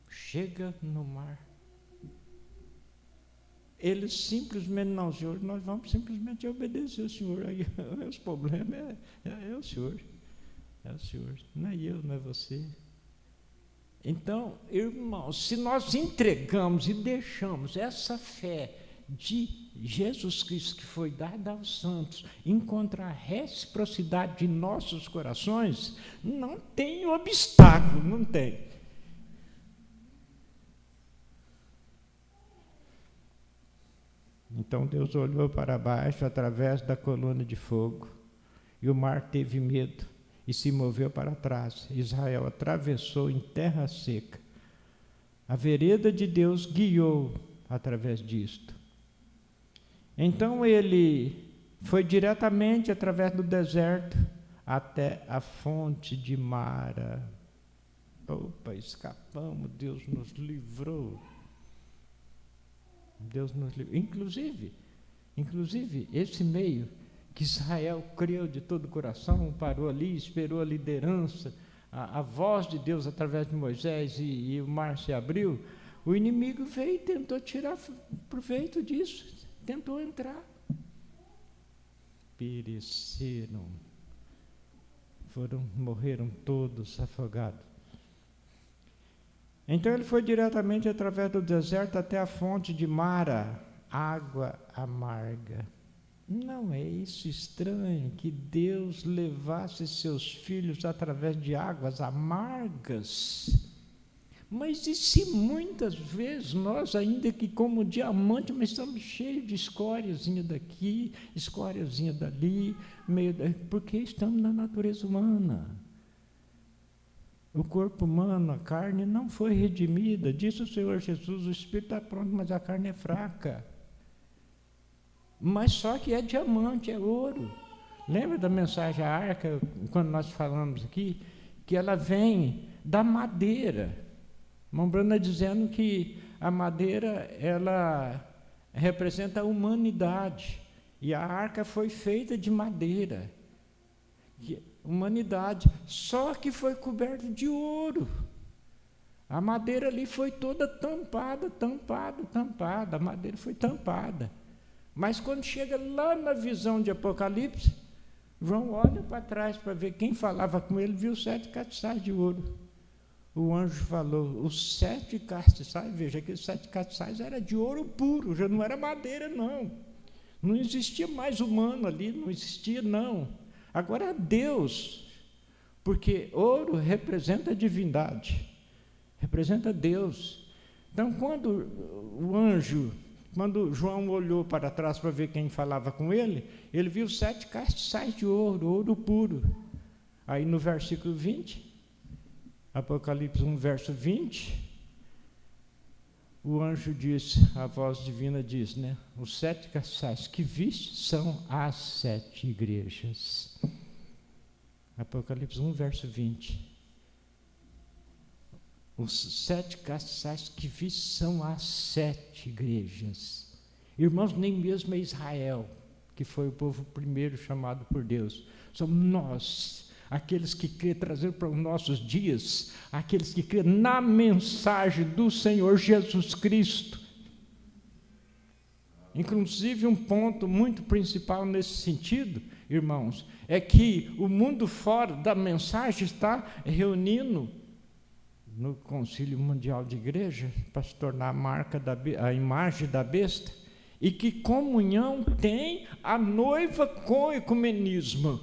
chega no mar, eles simplesmente não, Senhor, nós vamos simplesmente obedecer ao Senhor. Aí os problemas é o Senhor, não é eu, não é você. Então, irmãos, se nós entregamos e deixamos essa fé de Jesus Cristo que foi dada aos santos encontrar reciprocidade de nossos corações, não tem obstáculo, não tem. Então Deus olhou para baixo através da coluna de fogo, e o mar teve medo e se moveu para trás. Israel atravessou em terra seca. A vereda de Deus guiou através disto. Então ele foi diretamente através do deserto até a fonte de Mara. Opa, escapamos, Deus nos livrou. Deus nos livrou. Inclusive, esse meio que Israel creu de todo o coração, parou ali, esperou a liderança, a voz de Deus através de Moisés, e o mar se abriu, o inimigo veio e tentou tirar proveito disso, tentou entrar. Pereceram, morreram todos afogados. Então ele foi diretamente através do deserto até a fonte de Mara, água amarga. Não é isso estranho que Deus levasse seus filhos através de águas amargas? Mas e se muitas vezes nós, ainda que como diamante, mas estamos cheios de escóriazinha daqui, escóriazinha dali, porque estamos na natureza humana. O corpo humano, a carne, não foi redimida. Disse o Senhor Jesus, o espírito está pronto, mas a carne é fraca. Mas só que é diamante, é ouro. Lembra da mensagem à arca, quando nós falamos aqui, que ela vem da madeira. Irmão Brana dizendo que a madeira, ela representa a humanidade. E a arca foi feita de madeira. Humanidade, só que foi coberta de ouro. A madeira ali foi toda tampada, a madeira foi tampada. Mas quando chega lá na visão de Apocalipse, João olha para trás para ver quem falava com ele, viu 7 castiçais de ouro. O anjo falou, os 7 castiçais, veja que os 7 castiçais era de ouro puro, já não era madeira não. Não existia mais humano ali, não existia não. Agora Deus, porque ouro representa a divindade, representa Deus. Então quando João olhou para trás para ver quem falava com ele, ele viu 7 castiçais de ouro, ouro puro. Aí no versículo 20, Apocalipse 1, verso 20, o anjo disse, a voz divina diz, né? Os 7 castiçais que viste são as 7 igrejas. Apocalipse 1, verso 20. Os 7 castiçais que viste são as 7 igrejas. Irmãos, nem mesmo é Israel, que foi o povo primeiro chamado por Deus. Somos nós, aqueles que querem trazer para os nossos dias, aqueles que creem na mensagem do Senhor Jesus Cristo. Inclusive, um ponto muito principal nesse sentido, irmãos, é que o mundo fora da mensagem está reunindo no Concílio Mundial de Igreja para se tornar a imagem da besta, e que comunhão tem a noiva com o ecumenismo.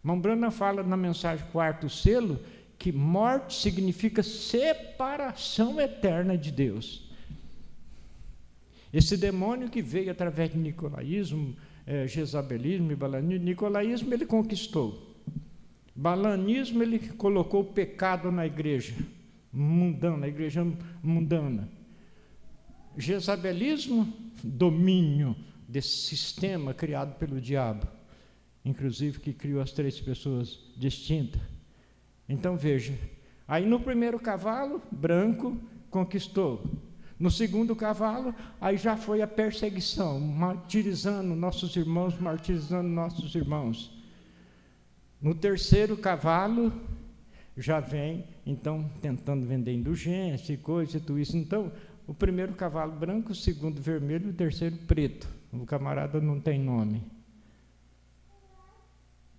Irmão Brana fala na mensagem quarto selo que morte significa separação eterna de Deus. Esse demônio que veio através de nicolaísmo, jezabelismo e balanismo, nicolaísmo ele conquistou. Balanismo ele colocou o pecado na igreja mundana, a igreja mundana. Jezabelismo, domínio desse sistema criado pelo diabo, inclusive que criou as 3 pessoas distintas. Então veja, aí no primeiro cavalo, branco, conquistou. No segundo cavalo, aí já foi a perseguição, martirizando nossos irmãos, martirizando nossos irmãos. No terceiro cavalo, já vem, então, tentando vender indulgência e coisa e tudo isso. Então, o primeiro cavalo branco, o segundo vermelho, o terceiro preto. O camarada não tem nome.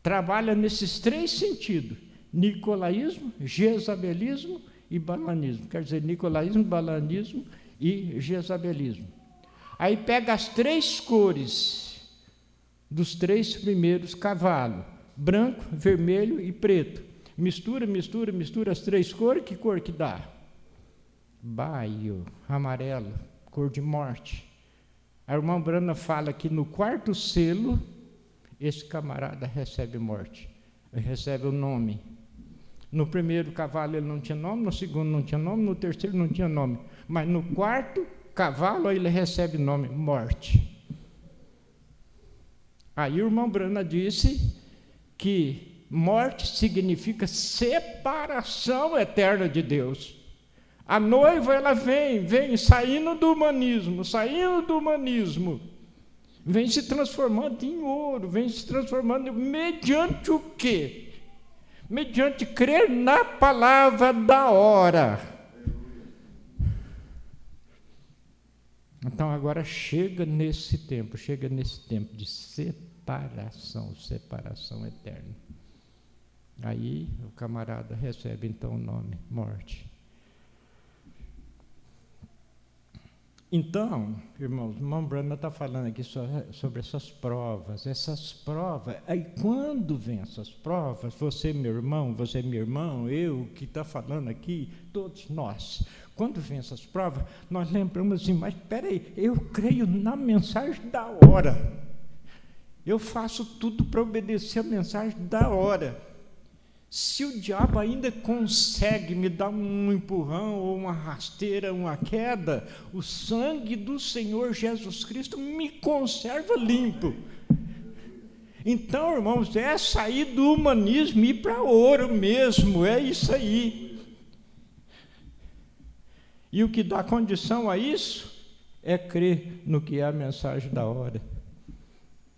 Trabalha nesses 3 sentidos: nicolaísmo, jezabelismo e balanismo. Quer dizer, nicolaísmo, balanismo e jezabelismo. Aí pega as 3 cores dos 3 primeiros cavalos: branco, vermelho e preto. Mistura as 3 cores, que cor que dá? Baio, amarelo, cor de morte. A irmã Brana fala que no quarto selo, esse camarada recebe morte, recebe o nome. No primeiro cavalo ele não tinha nome, no segundo não tinha nome, no terceiro não tinha nome. Mas no quarto cavalo ele recebe nome, morte. Aí o irmão Brana disse que morte significa separação eterna de Deus. A noiva, ela vem saindo do humanismo, vem se transformando em ouro, vem se transformando mediante o quê? Mediante crer na palavra da hora. Então agora chega nesse tempo de separação eterna. Aí o camarada recebe então o nome, morte. Então, irmãos, o irmão Brana está falando aqui sobre essas provas. Aí quando vem essas provas, você, meu irmão, você, minha irmã, eu que está falando aqui, todos nós, quando vem essas provas, nós lembramos assim, mas espera aí, eu creio na mensagem da hora. Eu faço tudo para obedecer a mensagem da hora. Se o diabo ainda consegue me dar um empurrão ou uma rasteira, uma queda, o sangue do Senhor Jesus Cristo me conserva limpo. Então, irmãos, é sair do humanismo e ir para ouro mesmo, é isso aí. E o que dá condição a isso é crer no que é a mensagem da hora.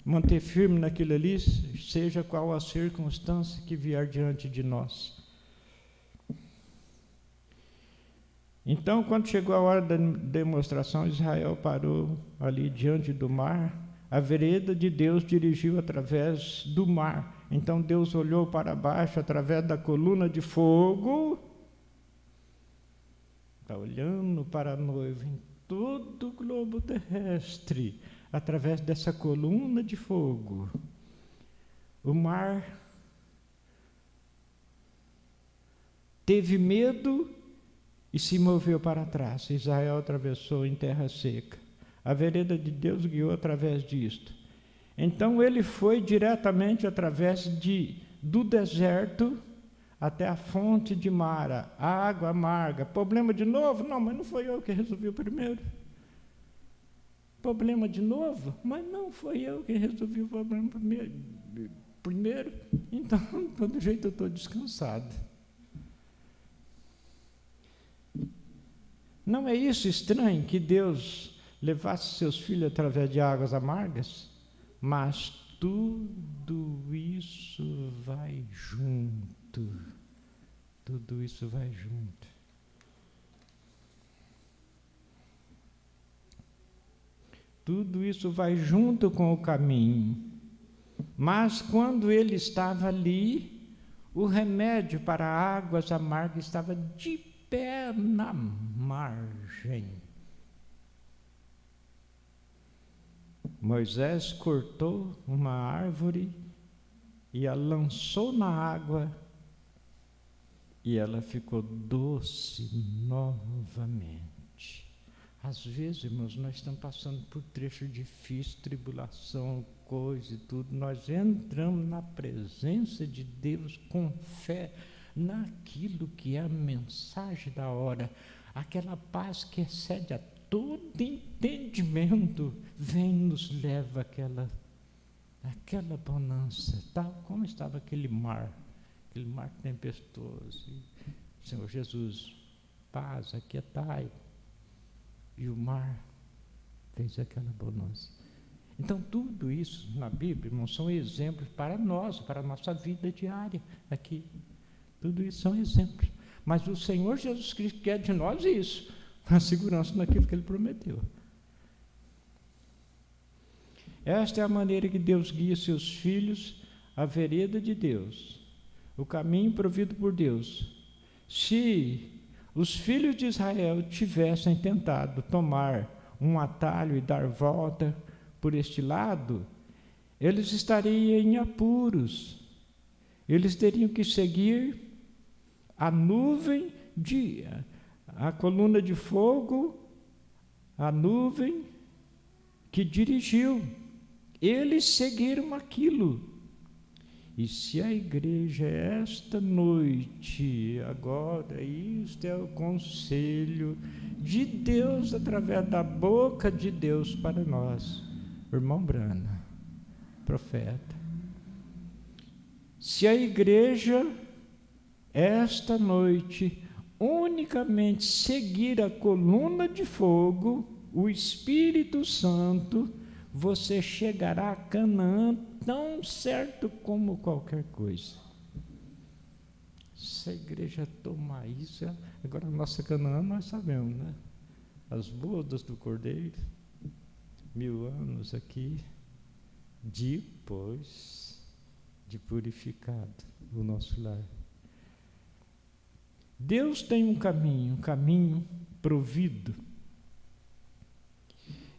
Manter firme naquilo ali, seja qual a circunstância que vier diante de nós. Então, quando chegou a hora da demonstração, Israel parou ali diante do mar. A vereda de Deus dirigiu através do mar. Então Deus olhou para baixo através da coluna de fogo. Está olhando para a noiva em todo o globo terrestre, através dessa coluna de fogo. O mar teve medo e se moveu para trás. Israel atravessou em terra seca. A vereda de Deus guiou através disto. Então ele foi diretamente através do deserto até a fonte de Mara, a água amarga. Problema de novo? Não, mas não foi eu que resolvi o primeiro. Problema de novo? Mas não foi eu que resolvi o problema primeiro. Então, de todo jeito, eu estou descansado. Não é isso estranho que Deus levasse seus filhos através de águas amargas? Mas tudo isso vai junto. Tudo isso vai junto. Tudo isso vai junto com o caminho. Mas quando ele estava ali, o remédio para águas amargas estava de pé na margem. Moisés cortou uma árvore e a lançou na água e ela ficou doce novamente. Às vezes, irmãos, nós estamos passando por trecho difícil, tribulação, coisa e tudo. Nós entramos na presença de Deus com fé naquilo que é a mensagem da hora. Aquela paz que excede a todo entendimento, vem e nos leva aquela bonança, tal como estava aquele mar tempestuoso. E, Senhor Jesus, paz, aquietai. E o mar fez aquela bonança. Então, tudo isso na Bíblia, irmãos, são exemplos para nós, para a nossa vida diária aqui. Tudo isso são exemplos. Mas o Senhor Jesus Cristo quer de nós isso, a segurança naquilo que Ele prometeu. Esta é a maneira que Deus guia seus filhos à vereda de Deus, o caminho provido por Deus. Se os filhos de Israel tivessem tentado tomar um atalho e dar volta por este lado, eles estariam em apuros. Eles teriam que seguir a coluna de fogo, a nuvem que dirigiu. Eles seguiram aquilo. E se a igreja esta noite, agora, isto é o conselho de Deus através da boca de Deus para nós, irmão Brana, profeta. Se a igreja esta noite unicamente seguir a coluna de fogo, o Espírito Santo, você chegará a Canaã tão certo como qualquer coisa. Se a igreja tomar isso, agora a nossa Canaã nós sabemos, né? As bodas do Cordeiro, 1000 anos aqui, depois de purificado o nosso lar. Deus tem um caminho provido.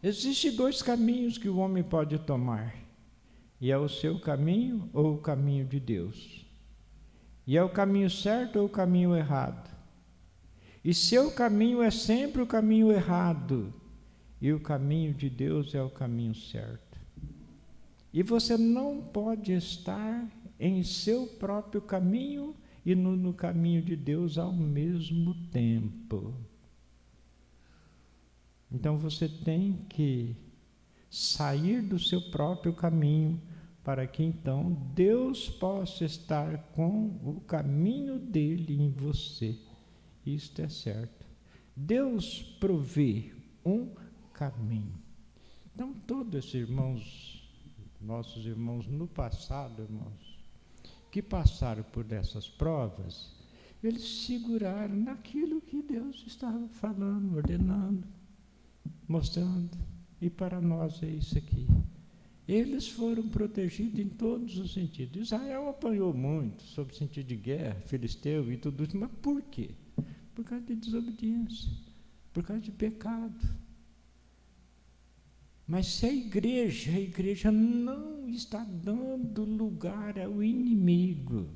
Existem 2 caminhos que o homem pode tomar. E é o seu caminho ou o caminho de Deus? E é o caminho certo ou o caminho errado? E seu caminho é sempre o caminho errado, e o caminho de Deus é o caminho certo. E você não pode estar em seu próprio caminho e no caminho de Deus ao mesmo tempo. Então você tem que sair do seu próprio caminho para que então Deus possa estar com o caminho dele em você. Isto é certo. Deus provê um caminho. Então todos esses irmãos, nossos irmãos no passado, irmãos, que passaram por essas provas, eles seguraram naquilo que Deus estava falando, ordenando, mostrando. E para nós é isso aqui. Eles foram protegidos em todos os sentidos. Israel apanhou muito, sob o sentido de guerra, filisteu e tudo isso. Mas por quê? Por causa de desobediência, por causa de pecado. Mas se a igreja não está dando lugar ao inimigo,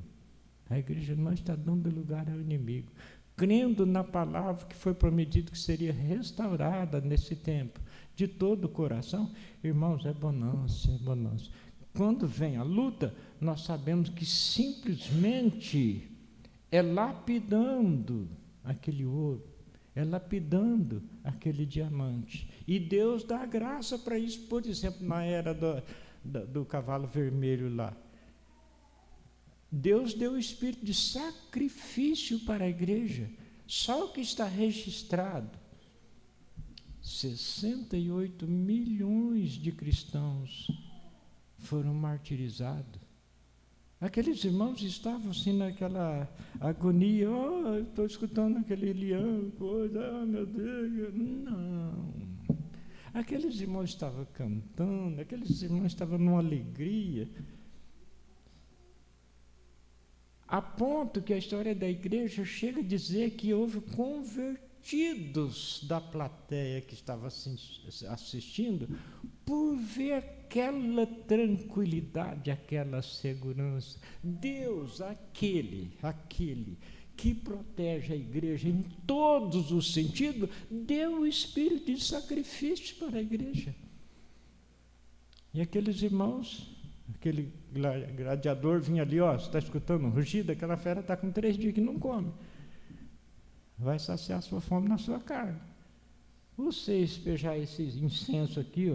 a igreja não está dando lugar ao inimigo, crendo na palavra que foi prometido que seria restaurada nesse tempo, de todo o coração, irmãos, é bonança, é bonança. Quando vem a luta, nós sabemos que simplesmente é lapidando aquele ouro, é lapidando aquele diamante. E Deus dá graça para isso. Por exemplo, na era do cavalo vermelho lá, Deus deu o espírito de sacrifício para a igreja. Só o que está registrado, 68 milhões de cristãos foram martirizados. Aqueles irmãos estavam assim naquela agonia, estou escutando aquele leão, coisa, meu Deus, não. Aqueles irmãos estavam cantando, aqueles irmãos estavam numa alegria, a ponto que a história da igreja chega a dizer que houve convertidos da plateia que estava assistindo por ver aquela tranquilidade, aquela segurança. Deus, aquele que protege a igreja em todos os sentidos, deu o espírito de sacrifício para a igreja. E aqueles irmãos, aquele gladiador vinha ali, você está escutando um rugido? Aquela fera está com 3 dias que não come. Vai saciar a sua fome na sua carne. Você espejar esse incenso aqui,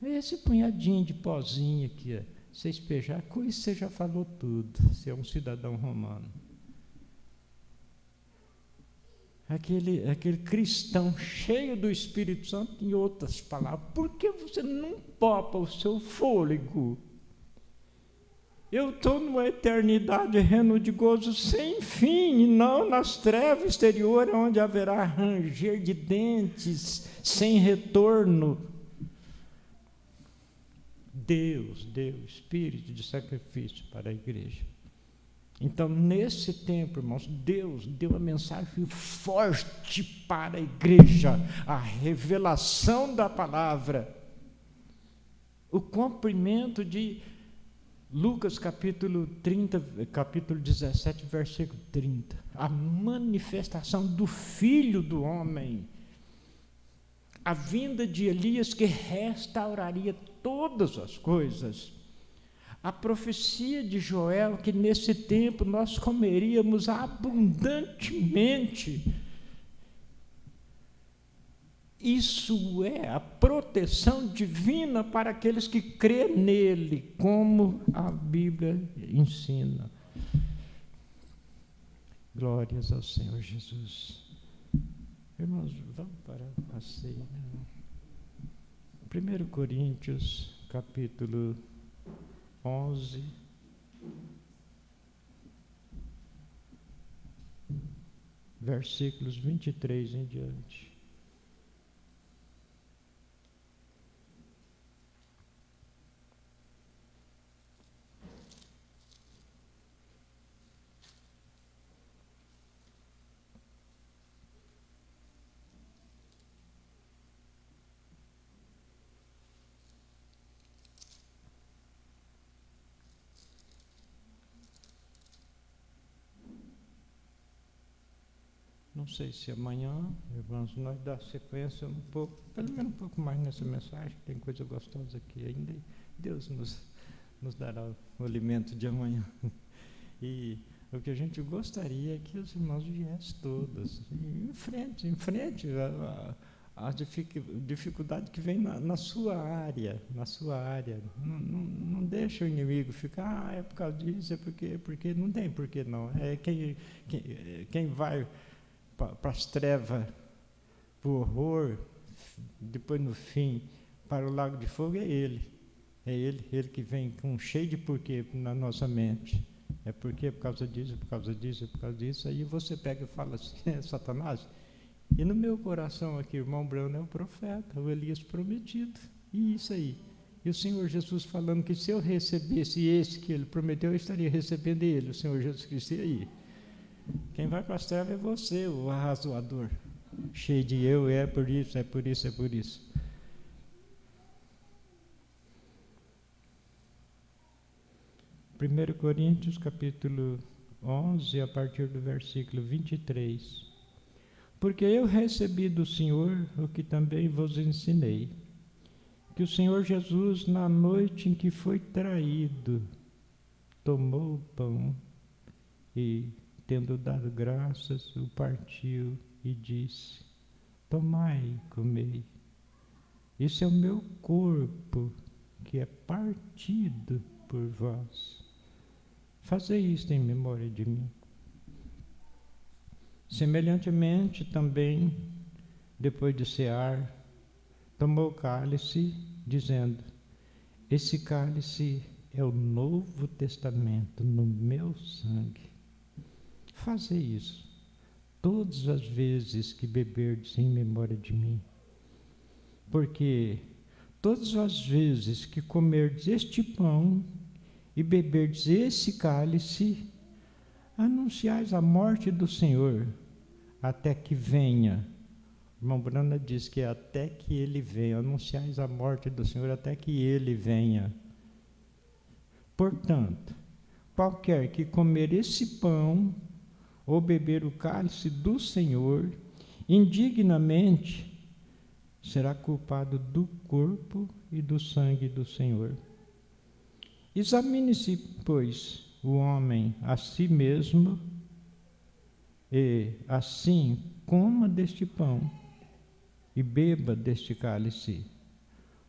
esse punhadinho de pozinho aqui, você espejar, com isso você já falou tudo. Você é um cidadão romano. Aquele cristão cheio do Espírito Santo, em outras palavras, por que você não popa o seu fôlego? Eu estou numa eternidade reino de gozo sem fim, e não nas trevas exteriores, onde haverá ranger de dentes sem retorno. Deus deu espírito de sacrifício para a igreja. Então, nesse tempo, irmãos, Deus deu a mensagem forte para a igreja, a revelação da palavra, o cumprimento de Lucas capítulo 17, versículo 30, a manifestação do Filho do Homem, a vinda de Elias que restauraria todas as coisas, a profecia de Joel que nesse tempo nós comeríamos abundantemente. Isso é a proteção divina para aqueles que crêem nele, como a Bíblia ensina. Glórias ao Senhor Jesus. Irmãos, vamos para a ceia. 1 Coríntios, capítulo 11. Versículos 23 em diante. Não sei se amanhã, irmãos, nós dar sequência um pouco, pelo menos um pouco mais nessa mensagem, tem coisa gostosa aqui ainda, e Deus nos dará o alimento de amanhã. E O que a gente gostaria é que os irmãos viessem todos, enfrente a dificuldade que vem na sua área, Não deixa o inimigo ficar, é por causa disso, porque não tem porquê não. É quem vai para as trevas, para o horror, depois no fim, para o lago de fogo, é ele que vem com cheio de porquê na nossa mente. É porque por causa disso, por causa disso, por causa disso. Aí você pega e fala assim, Satanás. E no meu coração aqui, irmão Bruno é o profeta, o Elias prometido. E isso aí. E o Senhor Jesus falando que se eu recebesse esse que ele prometeu, eu estaria recebendo ele, o Senhor Jesus Cristo. E aí? Quem vai para as trevas é você, o arrazoador. Cheio de eu, é por isso, é por isso, é por isso. Primeiro Coríntios, capítulo 11, a partir do versículo 23. Porque eu recebi do Senhor o que também vos ensinei, que o Senhor Jesus, na noite em que foi traído, tomou o pão e, tendo dado graças, o partiu e disse: tomai e comei. Isso é o meu corpo, que é partido por vós. Fazei isto em memória de mim. Semelhantemente também, depois de cear, tomou o cálice, dizendo: esse cálice é o Novo Testamento no meu sangue. Fazei isso todas as vezes que beberdes em memória de mim. Porque todas as vezes que comerdes este pão e beberdes esse cálice, anunciais a morte do Senhor, até que venha. O irmão Brana diz que é até que ele venha. Anunciais a morte do Senhor até que ele venha. Portanto, qualquer que comer esse pão ou beber o cálice do Senhor indignamente, será culpado do corpo e do sangue do Senhor. Examine-se, pois, o homem a si mesmo, e assim coma deste pão e beba deste cálice.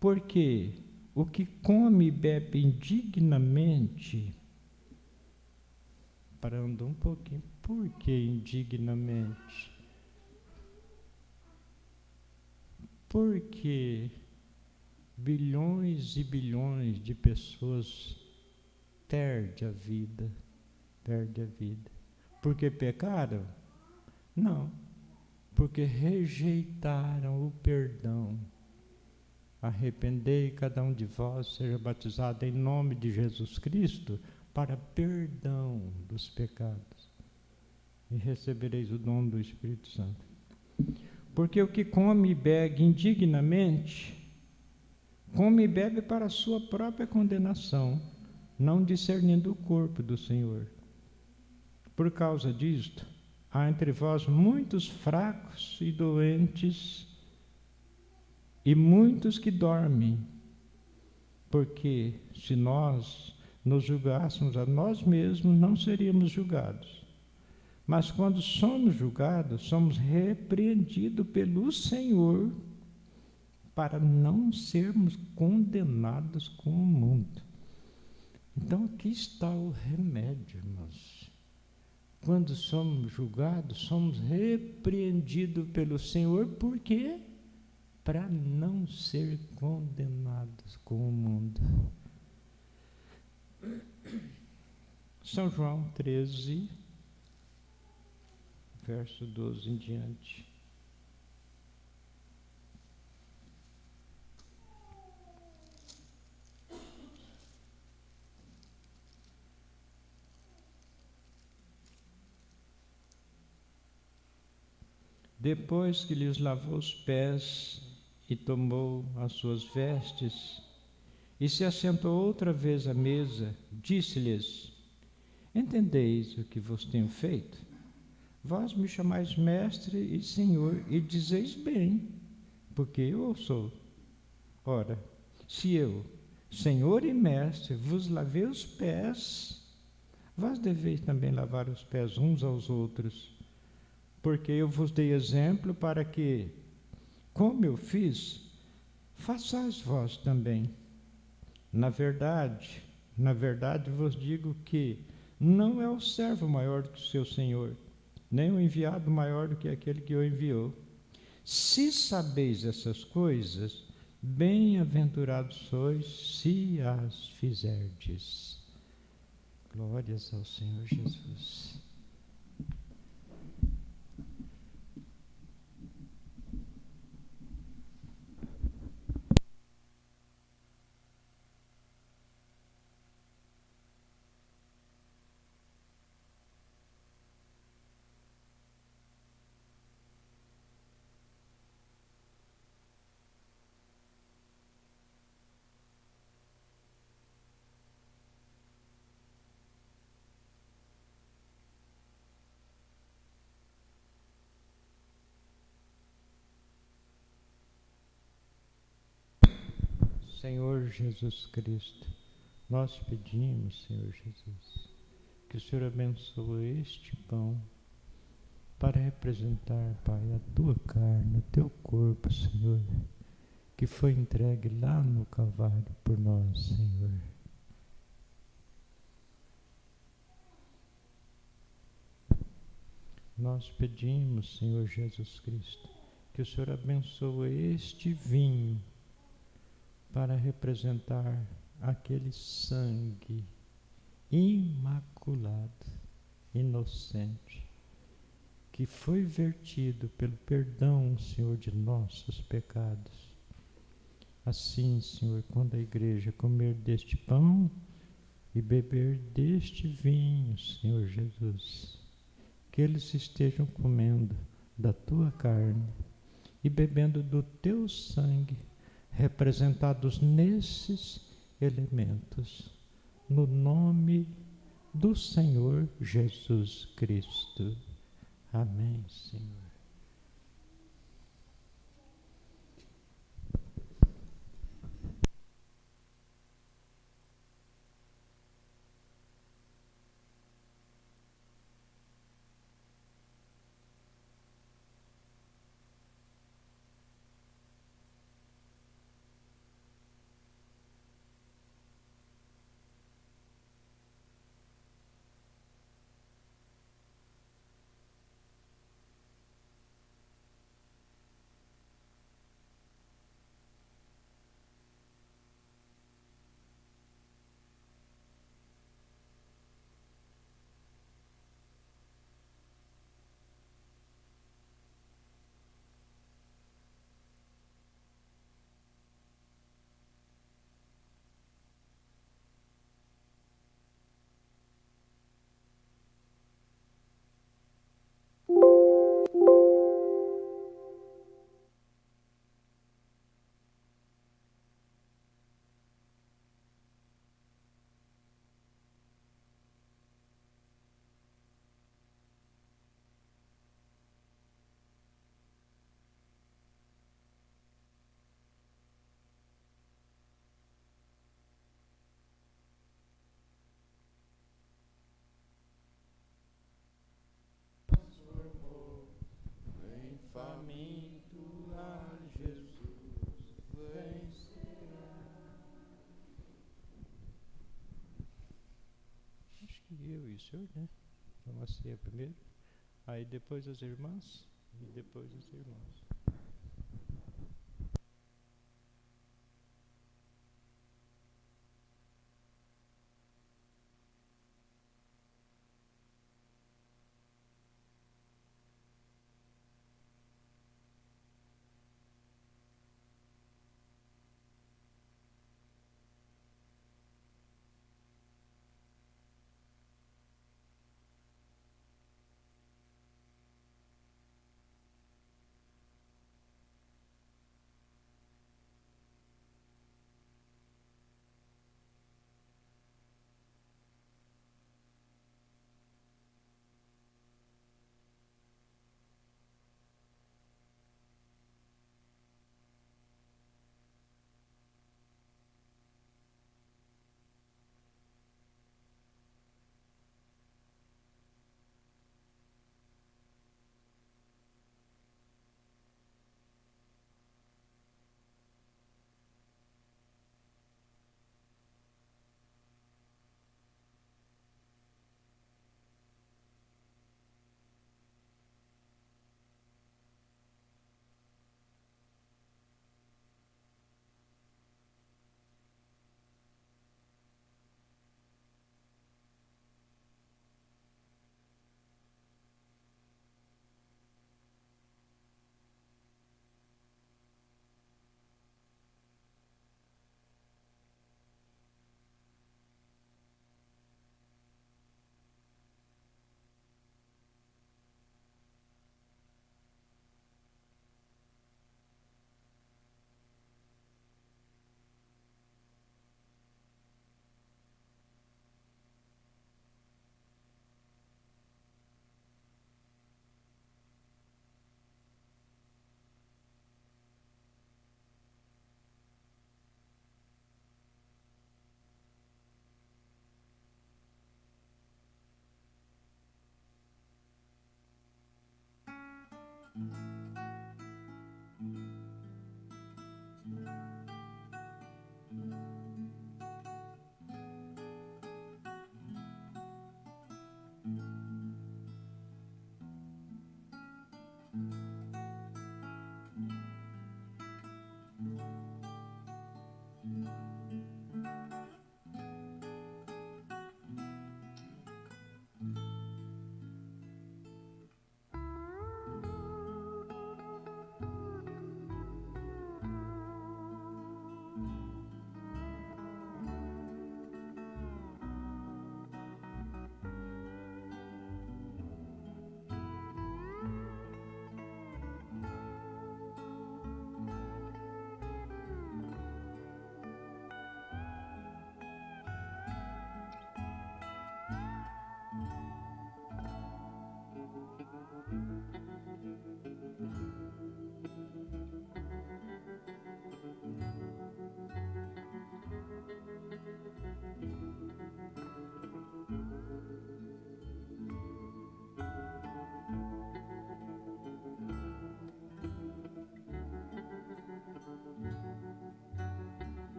Porque o que come e bebe indignamente, parando um pouquinho, por que indignamente? Porque bilhões e bilhões de pessoas perdem a vida. Porque pecaram? Não, porque rejeitaram o perdão. Arrependei, cada um de vós seja batizado em nome de Jesus Cristo para perdão dos pecados, e recebereis o dom do Espírito Santo. Porque o que come e bebe indignamente, come e bebe para a sua própria condenação, não discernindo o corpo do Senhor. Por causa disto, há entre vós muitos fracos e doentes, e muitos que dormem. Porque se nós nos julgássemos a nós mesmos, não seríamos julgados. Mas quando somos julgados, somos repreendidos pelo Senhor, para não sermos condenados com o mundo. Então aqui está o remédio, irmãos. Quando somos julgados, somos repreendidos pelo Senhor, por quê? Para não ser condenados com o mundo. São João 13, verso 12 em diante. Depois que lhes lavou os pés e tomou as suas vestes, e se assentou outra vez à mesa, disse-lhes: entendeis o que vos tenho feito? Vós me chamais mestre e senhor, e dizeis bem, porque eu o sou. Ora, se eu, senhor e mestre, vos lavei os pés, vós deveis também lavar os pés uns aos outros, porque eu vos dei exemplo para que, como eu fiz, façais vós também. Na verdade vos digo que não é o servo maior do que o seu senhor, nem o enviado maior do que aquele que o enviou. Se sabeis essas coisas, bem-aventurados sois se as fizerdes. Glórias ao Senhor Jesus. Senhor Jesus Cristo, nós pedimos, Senhor Jesus, que o Senhor abençoe este pão para representar, Pai, a tua carne, o teu corpo, Senhor, que foi entregue lá no Calvário por nós, Senhor. Nós pedimos, Senhor Jesus Cristo, que o Senhor abençoe este vinho para representar aquele sangue imaculado, inocente, que foi vertido pelo perdão, Senhor, de nossos pecados. Assim, Senhor, quando a igreja comer deste pão e beber deste vinho, Senhor Jesus, que eles estejam comendo da tua carne e bebendo do teu sangue, representados nesses elementos, no nome do Senhor Jesus Cristo. Amém, Senhor. Faminto a Jesus vencerá. Acho que eu e o senhor, né? Vamos a ceia primeiro, aí depois as irmãs e depois os irmãos.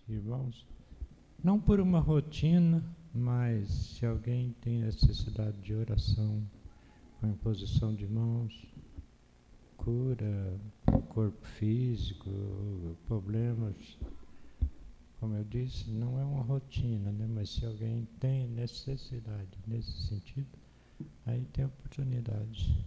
Irmãos, não por uma rotina, mas se alguém tem necessidade de oração, com imposição de mãos, cura, corpo físico, problemas, como eu disse, não é uma rotina, né? Mas se alguém tem necessidade nesse sentido, aí tem oportunidade.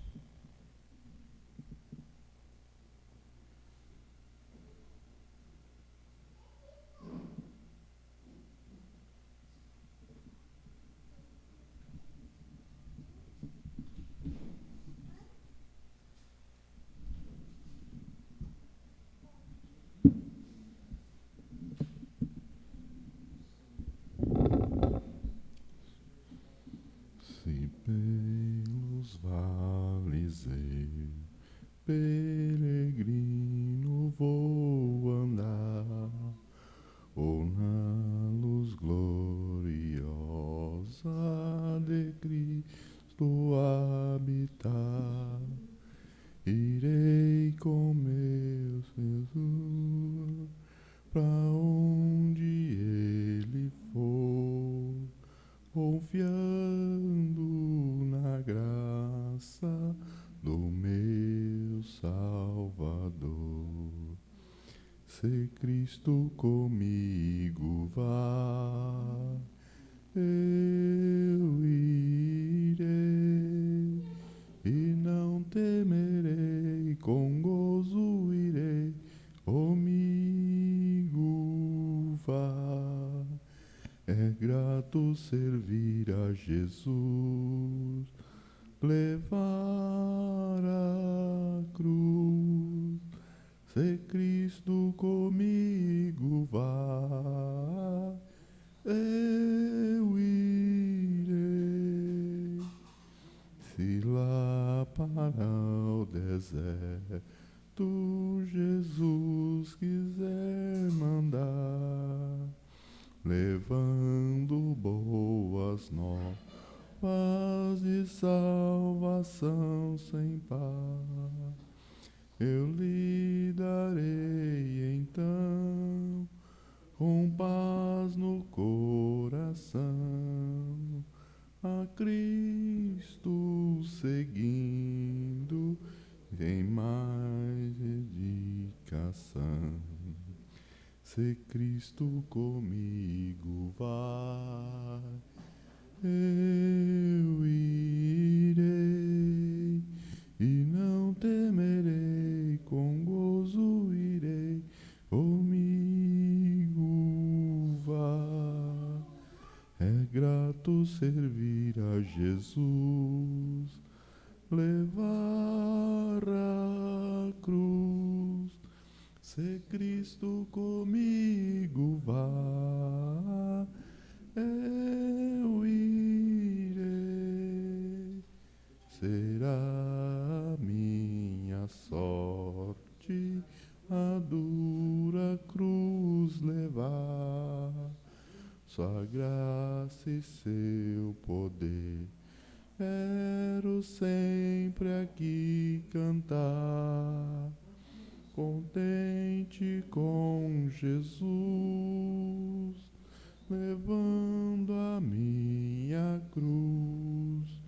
Se pelos vales eu, peregrino, vou andar, ou na luz gloriosa de Cristo habitar, irei com meu Jesus pra onde Ele for, confiando na graça do meu Salvador. Se Cristo comigo vai, eu irei e não temerei, com gozo irei, comigo vai. É grato servir a Jesus, levar a cruz. Se Cristo comigo vai, eu irei. Se lá para o deserto Jesus quiser mandar, levando boas novas de salvação sem par, eu lhe darei então, com paz no coração, a Cristo seguindo em mais dedicação. Se Cristo comigo vai, eu irei e não temerei, com gozo irei, comigo vai. É grato servir a Jesus, levar a cruz. Se Cristo comigo vai, eu irei. Será minha sorte a dura cruz levar, sua graça e seu poder quero sempre aqui cantar. Contente com Jesus, levando a minha cruz,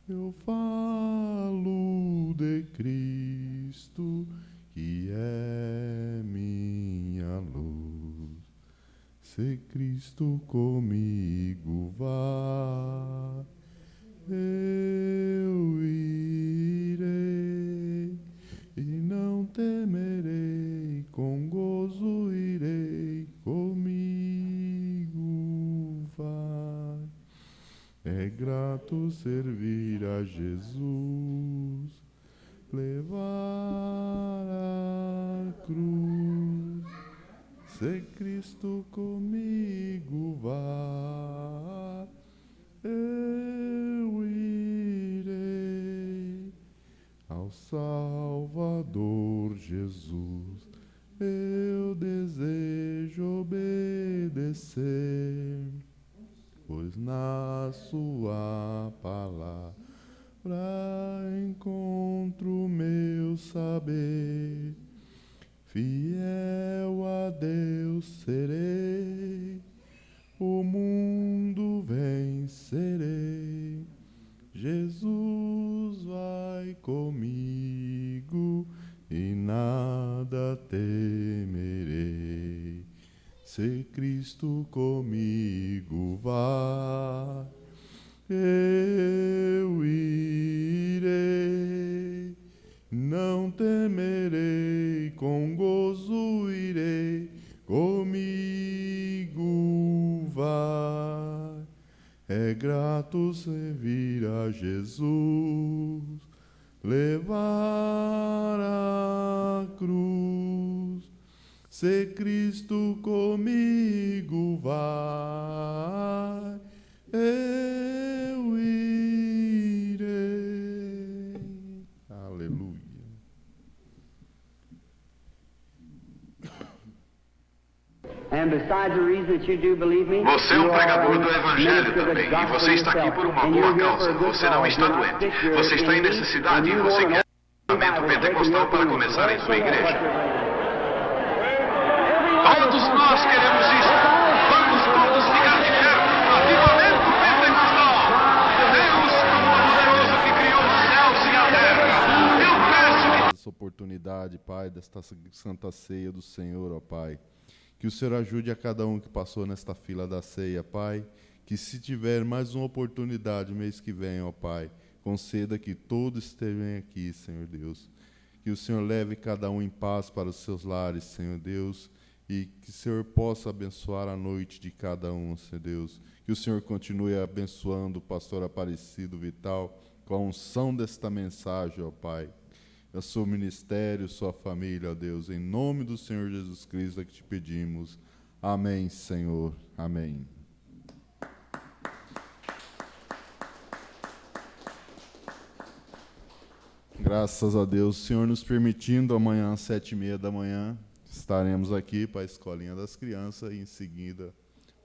eu falo de Cristo, que é minha luz. Se Cristo comigo vai, eu irei e não temerei, com grato servir a Jesus, levar a cruz. Se Cristo comigo vai, eu irei ao Salvador Jesus. Eu desejo obedecer, pois na sua palavra encontro meu saber. Fiel a Deus serei, o mundo vencerei. Jesus vai comigo e nada temerei. Se Cristo comigo vai, eu irei. Não temerei, com gozo irei, comigo vai. É grato servir a Jesus, levar a cruz. Se Cristo comigo vai, eu irei. Aleluia. Você é um pregador do Evangelho também, e você está aqui por uma boa causa. Você não está doente. Você está em necessidade e você quer um treinamento pentecostal para começar em sua igreja. Todos nós queremos isso. Vamos todos ficar de pé. Avivamento pentecostal. Deus, todo-poderoso que criou os céus e a terra. Eu peço que essa oportunidade, Pai, desta santa ceia do Senhor, ó Pai. Que o Senhor ajude a cada um que passou nesta fila da ceia, Pai. Que se tiver mais uma oportunidade mês que vem, ó Pai, conceda que todos estejam aqui, Senhor Deus. Que o Senhor leve cada um em paz para os seus lares, Senhor Deus. E que o Senhor possa abençoar a noite de cada um, Senhor Deus. Que o Senhor continue abençoando o pastor Aparecido Vital com a unção desta mensagem, ó Pai. A seu ministério, sua família, ó Deus, em nome do Senhor Jesus Cristo é que te pedimos. Amém, Senhor. Amém. Graças a Deus, o Senhor nos permitindo, amanhã às 7h30 da manhã, estaremos aqui para a Escolinha das Crianças e em seguida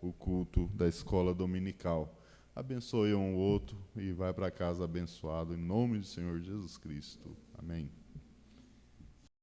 o culto da Escola Dominical. Abençoe um ou outro e vai para casa abençoado, em nome do Senhor Jesus Cristo. Amém.